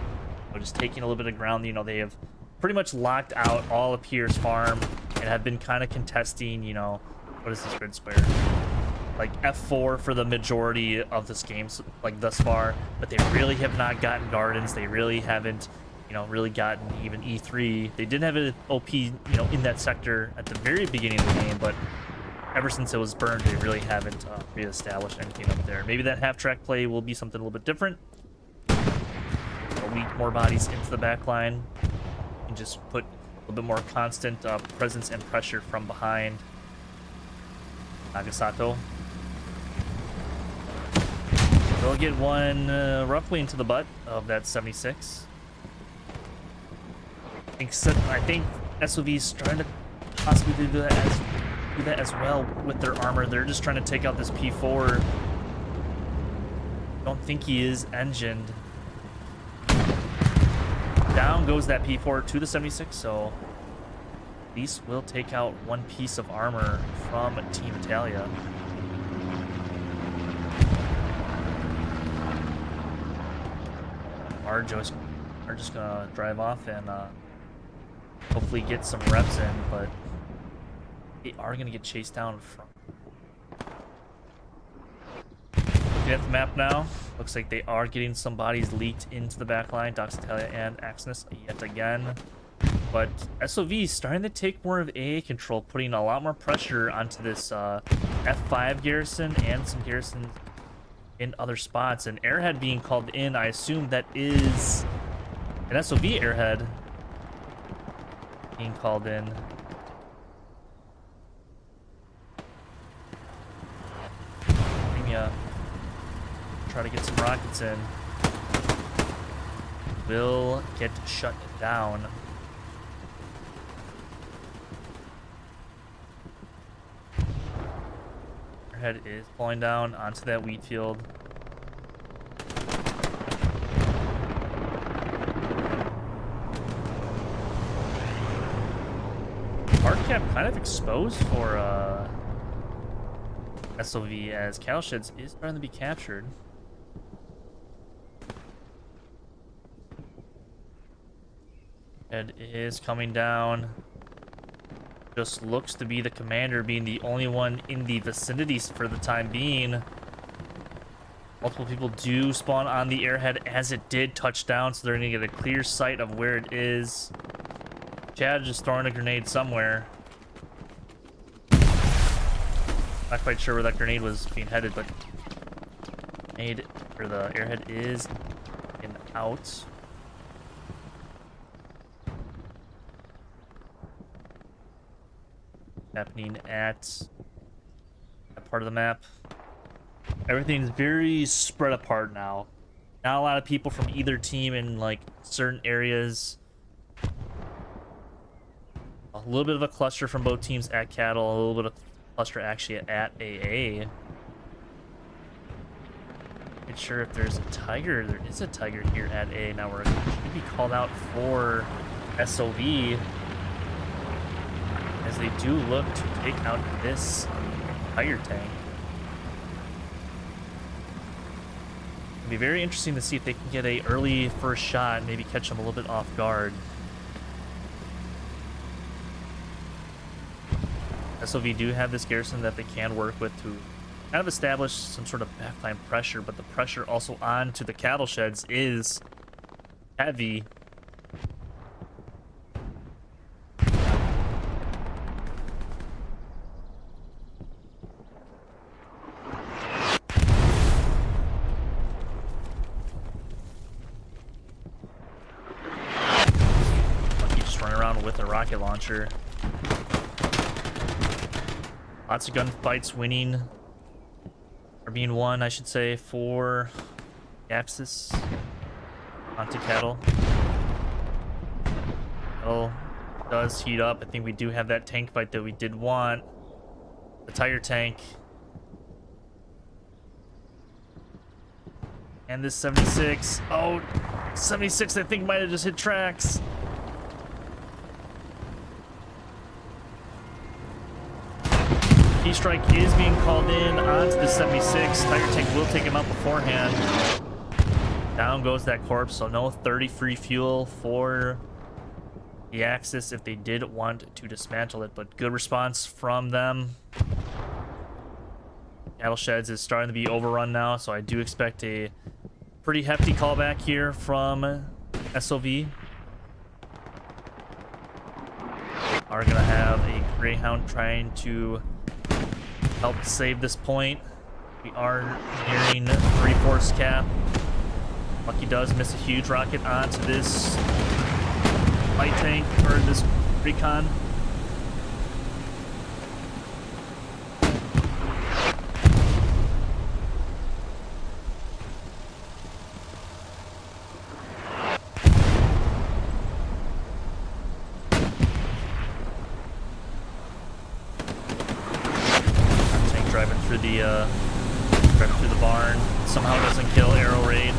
Just taking a little bit of ground. You know, they have pretty much locked out all of Pierre's farm and have been kind of contesting, you know, what is this grid square? Like F4 for the majority of this game, like thus far, but they really have not gotten gardens. They really haven't, you know, really gotten even E3. They did have an OP, you know, in that sector at the very beginning of the game, but ever since it was burned, they really haven't reestablished anything up there. Maybe that half-track play will be something a little bit different. Weak more bodies into the back line and just put a little bit more constant presence and pressure from behind. Nagasato. They'll get one roughly into the butt of that 76. I think SOV's trying to possibly do that as well with their armor. They're just trying to take out this P4. Don't think he is engined. Down goes that P4 to the 76, so at least we'll take out one piece of armor from Team Italia. Are just gonna drive off and hopefully get some reps in, but they are gonna get chased down from. Looking at the map now, looks like they are getting some bodies leaked into the back line, Dox Italia and Axinus yet again. But SOV is starting to take more of AA control, putting a lot more pressure onto this F5 garrison and some garrisons in other spots. And airhead being called in, I assume that is an SOV airhead being called in. Try to get some rockets in. Will get shut down. Our head is falling down onto that wheat field. Hard cap kind of exposed for SOV as cattle sheds is starting to be captured. Head is coming down. Just looks to be the commander being the only one in the vicinities for the time being. Multiple people do spawn on the airhead as it did touch down, so they're going to get a clear sight of where it is. Chad just throwing a grenade somewhere. Not quite sure where that grenade was being headed, but grenade for the airhead is in out. happening at that part of the map. Everything's very spread apart now. Not a lot of people from either team in like certain areas. A little bit of a cluster from both teams at Cattle, a little bit of cluster actually at AA. Not sure if there's a Tiger. There is a Tiger here at A. Now we're going to be called out for SoV, as they do look to take out this Tiger tank. It'll be very interesting to see if they can get a early first shot and maybe catch them a little bit off guard. SoV do have this garrison that they can work with to kind of establish some sort of backline pressure, but the pressure also on to the cattle sheds is heavy. Lucky just running around with a rocket launcher. Lots of gunfights winning, or being won, I should say, for Axis onto Cattle. Cattle does heat up. I think we do have that tank fight that we did want. The Tiger tank. And this 76. Oh, 76 I think might have just hit tracks. Strike is being called in onto the 76. Tiger tank will take him out beforehand. Down goes that corpse, so no 30 free fuel for the Axis if they did want to dismantle it, but good response from them. Cattle sheds is starting to be overrun now, so I do expect a pretty hefty callback here from SoV. Are gonna have a Greyhound trying to help save this point. We are nearing 3/4 cap. Lucky does miss a huge rocket onto this light tank, or this recon. Driving through the barn, somehow doesn't kill Arrow Raid.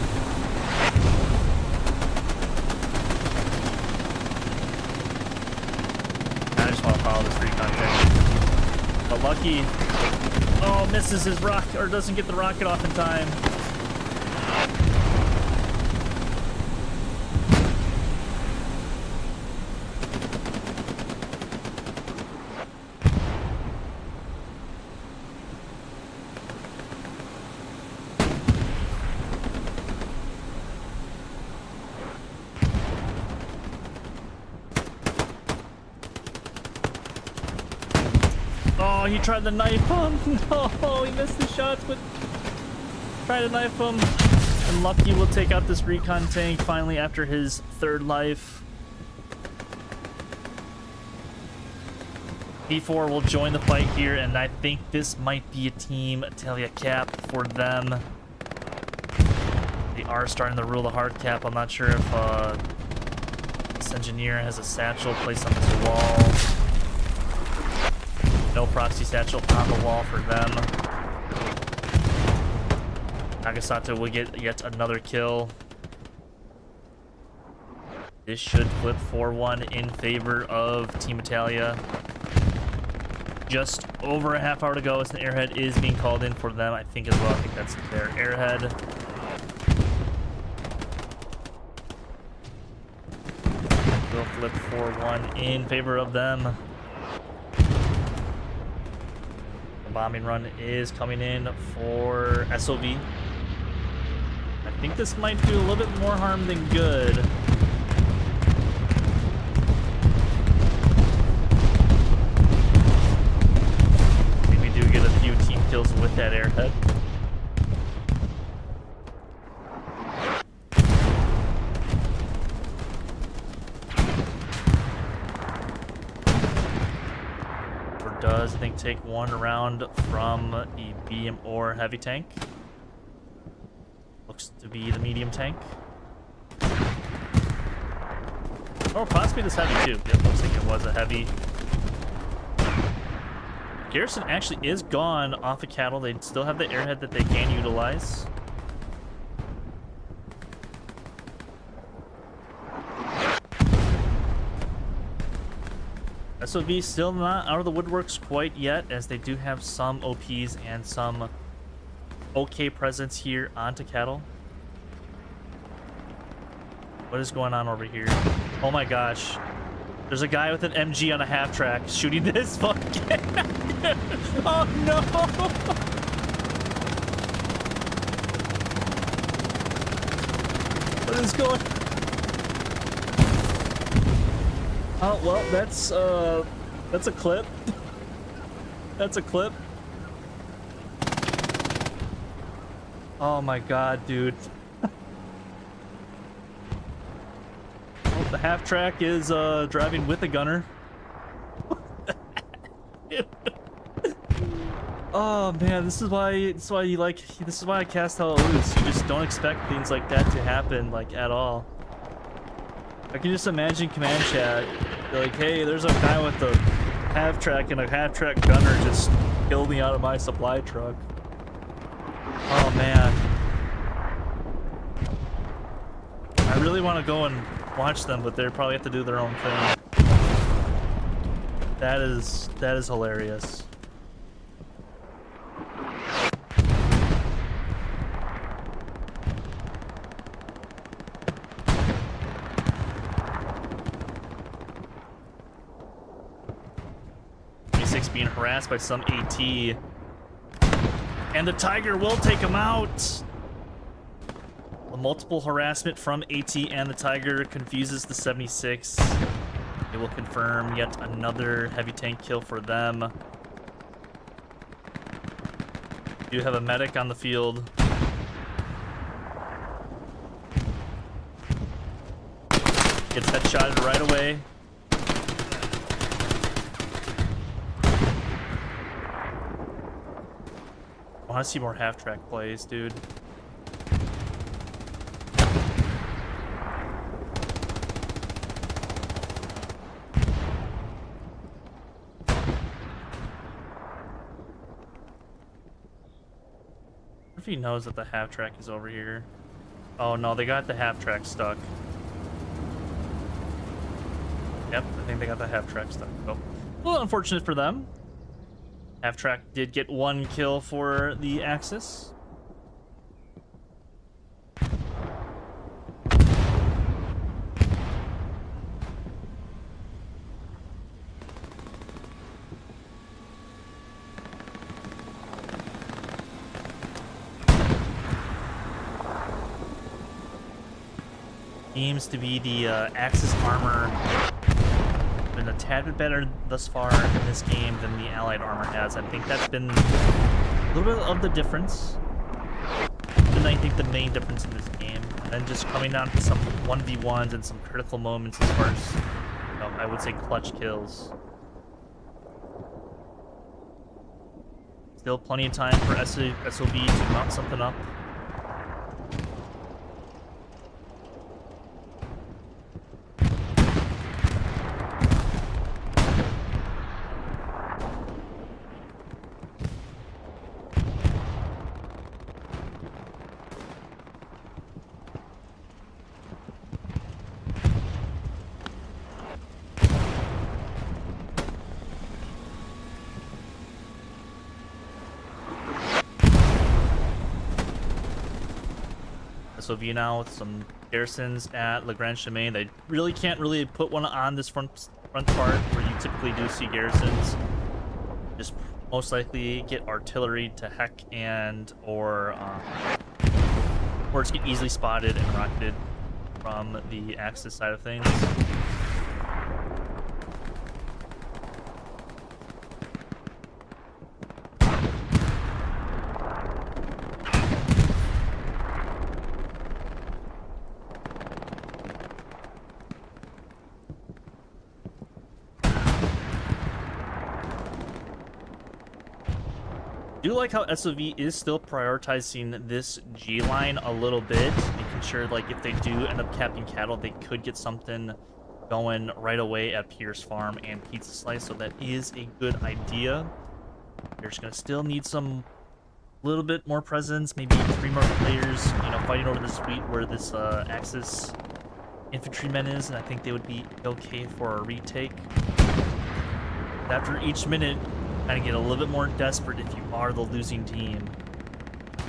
I just want to follow this recon thing. But Lucky, oh, misses his rocket, or doesn't get the rocket off in time. Oh, he tried to knife him. No, he missed the shots, but tried to knife him. And Lucky will take out this recon tank finally after his third life. P4 will join the fight here, and I think this might be a Team Italia cap for them. They are starting to rule the hard cap. I'm not sure if this engineer has a satchel placed on this wall. No proxy satchel on the wall for them. Nagasato will get yet another kill. This should flip 4-1 in favor of Team Italia. Just over a half hour to go as the airhead is being called in for them, I think, as well. I think that's their airhead. Will flip 4-1 in favor of them. Bombing run is coming in for SoV. I think this might do a little bit more harm than good. I think we do get a few team kills with that airhead. Or does, I think, take one round from a medium or heavy tank. Looks to be the medium tank. Or possibly this heavy too. It looks like it was a heavy. Garrison actually is gone off of cattle. They still have the airhead that they can utilize. SoV still not out of the woodworks quite yet, as they do have some OPs and some okay presence here onto cattle. What is going on over here? Oh my gosh. There's a guy with an MG on a half track shooting this fucking... Oh no! What is going... Oh, well, that's a clip. That's a clip. Oh my god, dude. Well, the half track is driving with a gunner. Oh man, this is why you like, this is why I cast hella loose. You just don't expect things like that to happen, like, at all. I can just imagine command chat, like, hey, there's a guy with a half track and a half track gunner just killed me out of my supply truck. Oh man. I really want to go and watch them, but they probably have to do their own thing. That is hilarious. Being harassed by some AT, and the Tiger will take him out. The multiple harassment from AT and the Tiger confuses the 76. It will confirm yet another heavy tank kill for them. You have a medic on the field. Gets headshotted right away. I want to see more half-track plays, dude. If he knows that the half-track is over here. Oh no, they got the half-track stuck. Yep, I think they got the half-track stuck. Oh, a little unfortunate for them. Half-track did get one kill for the Axis. Seems to be the Axis armor been a tad bit better thus far in this game than the Allied armor has. I think that's been a little bit of the difference. And I think the main difference in this game. And then just coming down to some 1v1s and some critical moments as far as, you know, I would say clutch kills. Still plenty of time for SoV to mount something up. SoV now with some garrisons at La Grande Chimay. They really can't put one on this front part where you typically do see garrisons. Just most likely get artillery to heck and or it's get easily spotted and rocketed from the Axis side of things. Do like how SoV is still prioritizing this G line a little bit, making sure like if they do end up capping cattle, they could get something going right away at Pierre's farm and Pizza Slice, so that is a good idea. They're just gonna still need some little bit more presence, maybe 3 more players, you know, fighting over this wheat where this Axis infantryman is, and I think they would be okay for a retake. After each minute, kind of get a little bit more desperate if you are the losing team.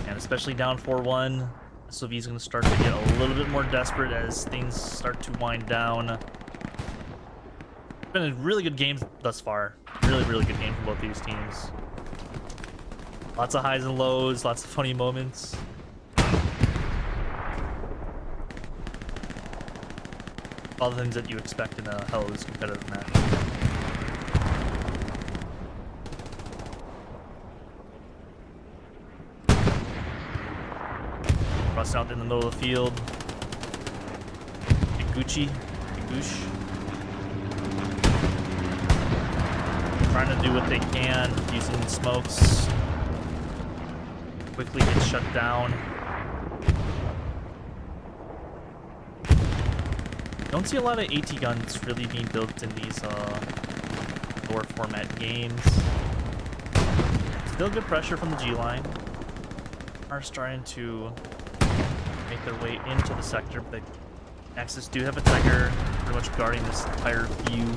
And especially down 4-1, SoV is going to start to get a little bit more desperate as things start to wind down. It's been a really good game thus far. Really, really good game for both these teams. Lots of highs and lows, lots of funny moments. All the things that you expect in a hell of a competitive match. Cross out in the middle of the field. Iguchi. Trying to do what they can, using smokes. Quickly gets shut down. Don't see a lot of AT guns really being built in these lower format games. Still good pressure from the G line. Are starting to make their way into the sector, but Axis do have a Tiger pretty much guarding this entire view.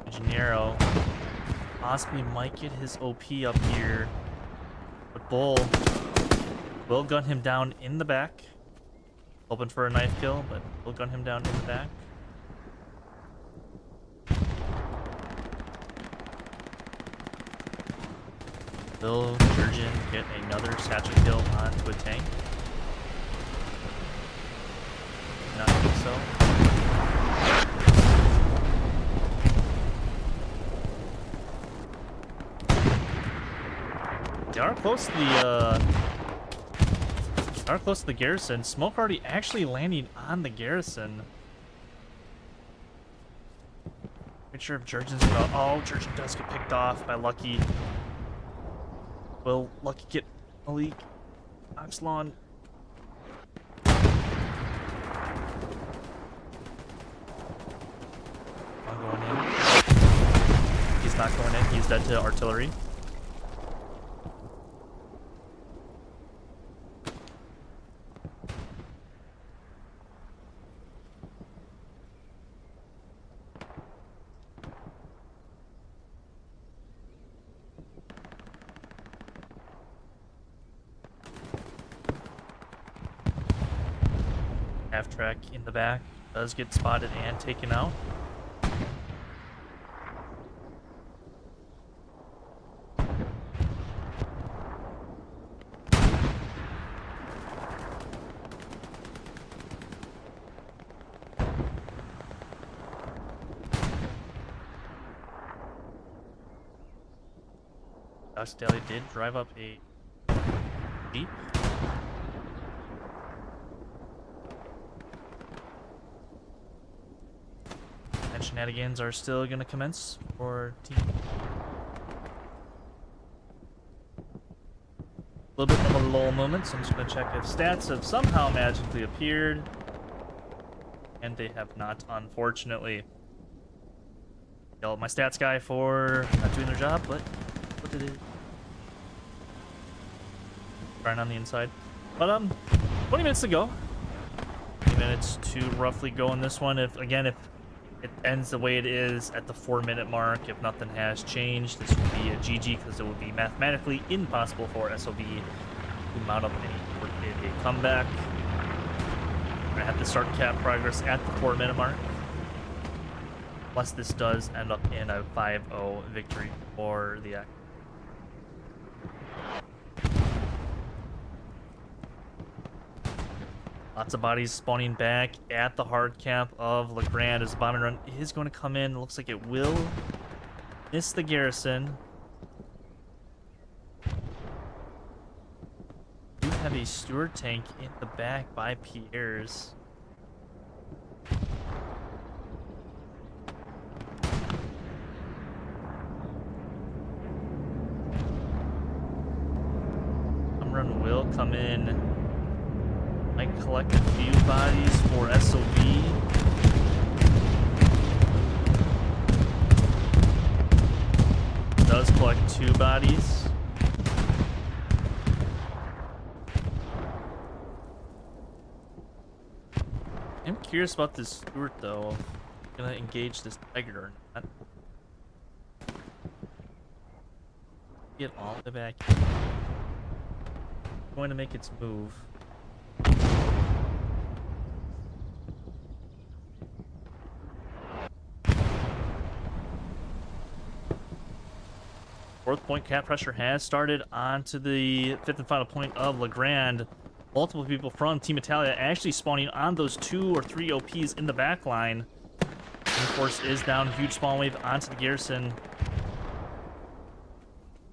Engineero possibly might get his OP up here, but Bull will gun him down in the back. Hoping for a knife kill, but will gun him down in the back. Will Jurgen get another satchel kill onto a tank? Not think so. They are close to the garrison. Smoke already actually landing on the garrison. Not sure if Jurgen's gonna. Oh, Jurgen does get picked off by Lucky. Will Lucky get Malik? Oxlon. Not going in. He's not going in. He's dead to artillery. Half track in the back does get spotted and taken out. Daly did drive up a Jeep. And shenanigans are still going to commence for team. A little bit of a lull moment, so I'm just going to check if stats have somehow magically appeared. And they have not, unfortunately. Yell at my stats guy for not doing their job, but what did it? Trying on the inside. But 20 minutes to go. 20 minutes to roughly go in this one. If it ends the way it is at the 4-minute mark, if nothing has changed, this will be a GG because it would be mathematically impossible for SoV to mount up a comeback. gonna have to start cap progress at the 4-minute mark. Unless this does end up in a 5-0 victory for the X. Lots of bodies spawning back at the hard cap of Legrand as the bombing run is going to come in. It looks like it will miss the garrison. We do have a steward tank in the back by Pierre's. Run will come in. Might collect a few bodies for SoV. Does collect 2 bodies. I'm curious about this Stewart though. I'm gonna engage this Tiger or not. Get all the way back. Going to make its move. Fourth point cap pressure has started onto the 5th and final point of Legrand. Multiple people from Team Italia actually spawning on those 2 or 3 OPs in the back line. And of course is down, huge spawn wave onto the garrison.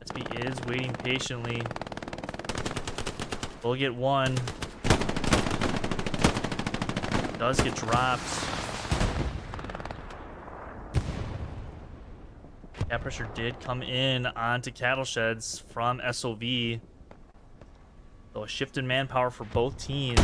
SB is waiting patiently. We'll get 1. Does get dropped. Cap pressure did come in onto cattle sheds from SoV. So a shift in manpower for both teams.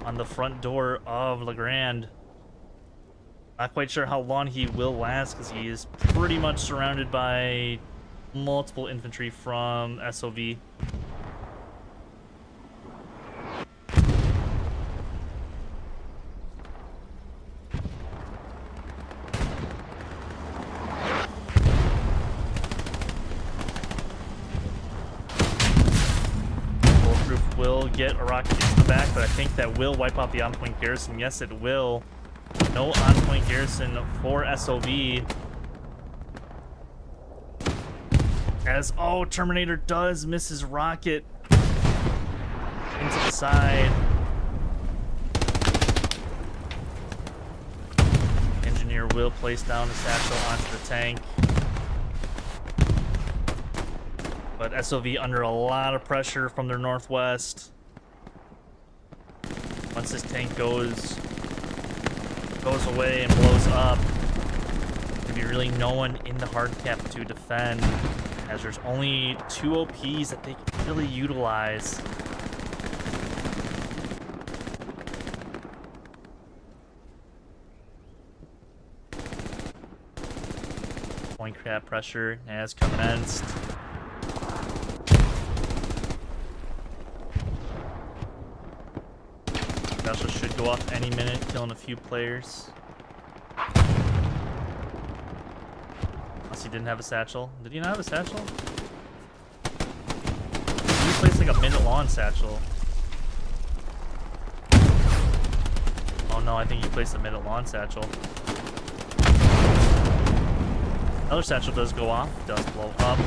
On the front door of Legrand. Not quite sure how long he will last because he is pretty much surrounded by multiple infantry from SoV. Will get a rocket into the back, but I think that will wipe out the on-point garrison. Yes, it will. No on-point garrison for SoV. As, oh, Terminator does miss his rocket into the side. Engineer will place down the satchel onto the tank. But SoV under a lot of pressure from their northwest. Once this tank goes away and blows up, there'll be really no one in the hard cap to defend, as there's only 2 OPs that they can really utilize. Point cap pressure has commenced. Satchel should go off any minute, killing a few players. Unless he didn't have a satchel. Did he not have a satchel? He placed like a minute-long satchel. Oh no, I think he placed a minute-long satchel. Another satchel does go off, does blow up.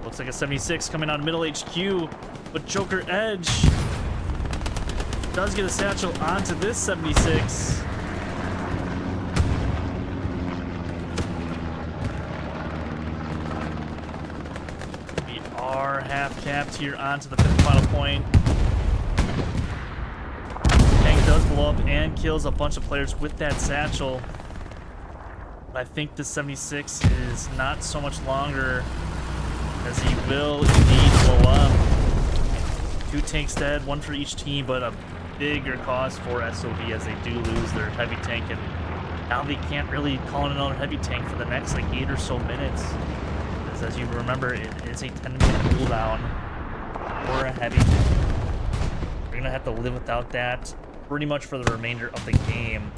Looks like a 76 coming out of middle HQ, but Joker Edge does get a satchel onto this 76. We are half capped here onto the 5th final point. Tank does blow up and kills a bunch of players with that satchel. But I think the 76 is not so much longer, as he will indeed blow up. 2 tanks dead, 1 for each team, but a bigger cost for SoV as they do lose their heavy tank, and now they can't really call in another heavy tank for the next like 8 or so minutes. Because as you remember, it is a 10-minute cooldown for a heavy tank. They're gonna have to live without that pretty much for the remainder of the game.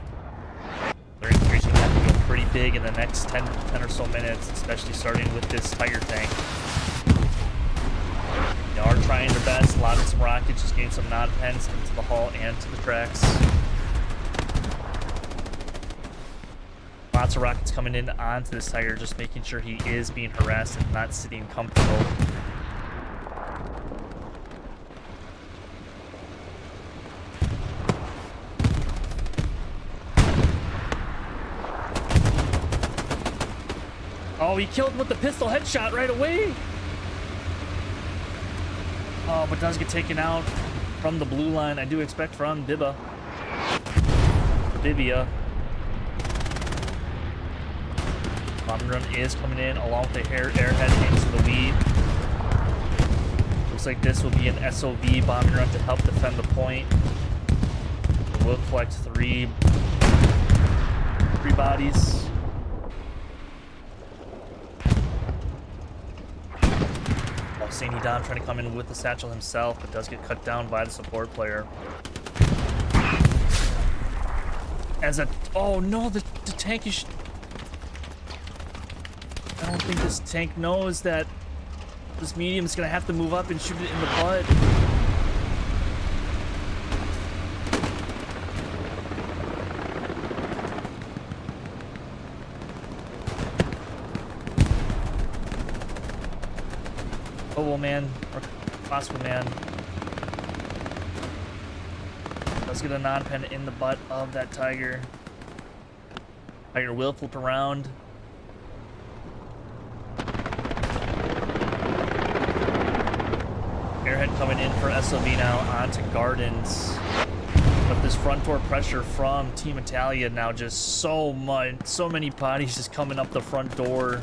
They're gonna have to go pretty big in the next 10 or so minutes, especially starting with this Tiger tank. They are trying their best, lobbing some rockets, just getting some non-pens into the hull and to the tracks. Lots of rockets coming in onto this Tiger, just making sure he is being harassed and not sitting comfortable. Oh, he killed him with the pistol headshot right away. Oh, but does get taken out from the blue line. I do expect from Bibia. Bombing run is coming in along with the airhead into the lead. Looks like this will be an SOV bombing run to help defend the point. We'll collect three bodies. Saini Dom trying to come in with the satchel himself, but does get cut down by the support player. Oh no, the tank is... I don't think this tank knows that this medium is going to have to move up and shoot it in the butt. Oh man, or Oscar man. Let's get a non-pen in the butt of that Tiger. Tiger will flip around. Airhead coming in for SOV now onto Gardens. But this front door pressure from Team Italia now just so many bodies just coming up the front door.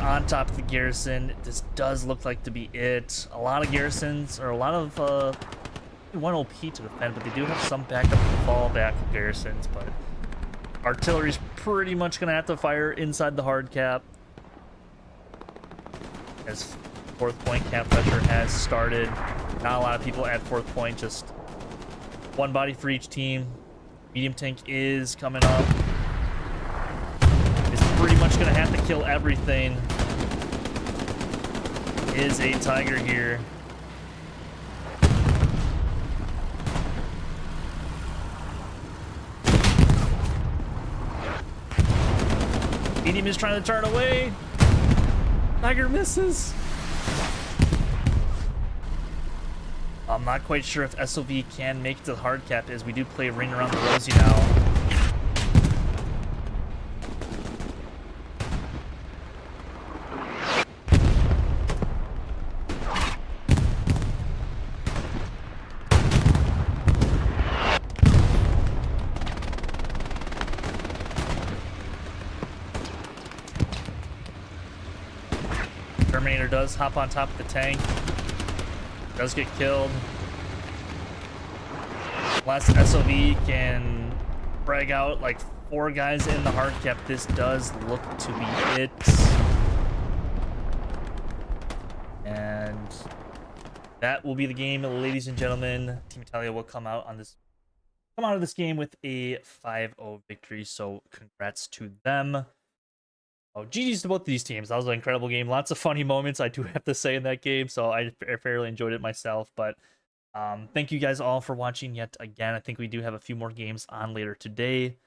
On top of the garrison. This does look like to be it. A lot of garrisons, or a lot of one OP to defend, but they do have some backup fallback garrisons, but artillery's pretty much gonna have to fire inside the hard cap as fourth point camp pressure has started. Not a lot of people at fourth point, just one body for each team. Medium tank is coming up. It's pretty much gonna have to kill everything. Is a Tiger here. Medium is trying to turn away. Tiger misses. I'm not quite sure if SOV can make it to the hard cap, as we do play Ring Around the Rosie now. Terminator does hop on top of the tank. Does get killed. Unless SOV can brag out like 4 guys in the hard cap, this does look to be it. And that will be the game, ladies and gentlemen. Team Italia will come out of this game with a 5-0 victory. So congrats to them. Oh, GG's to both of these teams. That was an incredible game. Lots of funny moments, I do have to say, in that game. So I fairly enjoyed it myself. But thank you guys all for watching yet again. I think we do have a few more games on later today.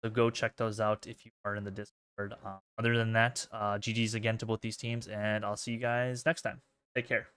So go check those out if you are in the Discord. Other than that, GG's again to both these teams. And I'll see you guys next time. Take care.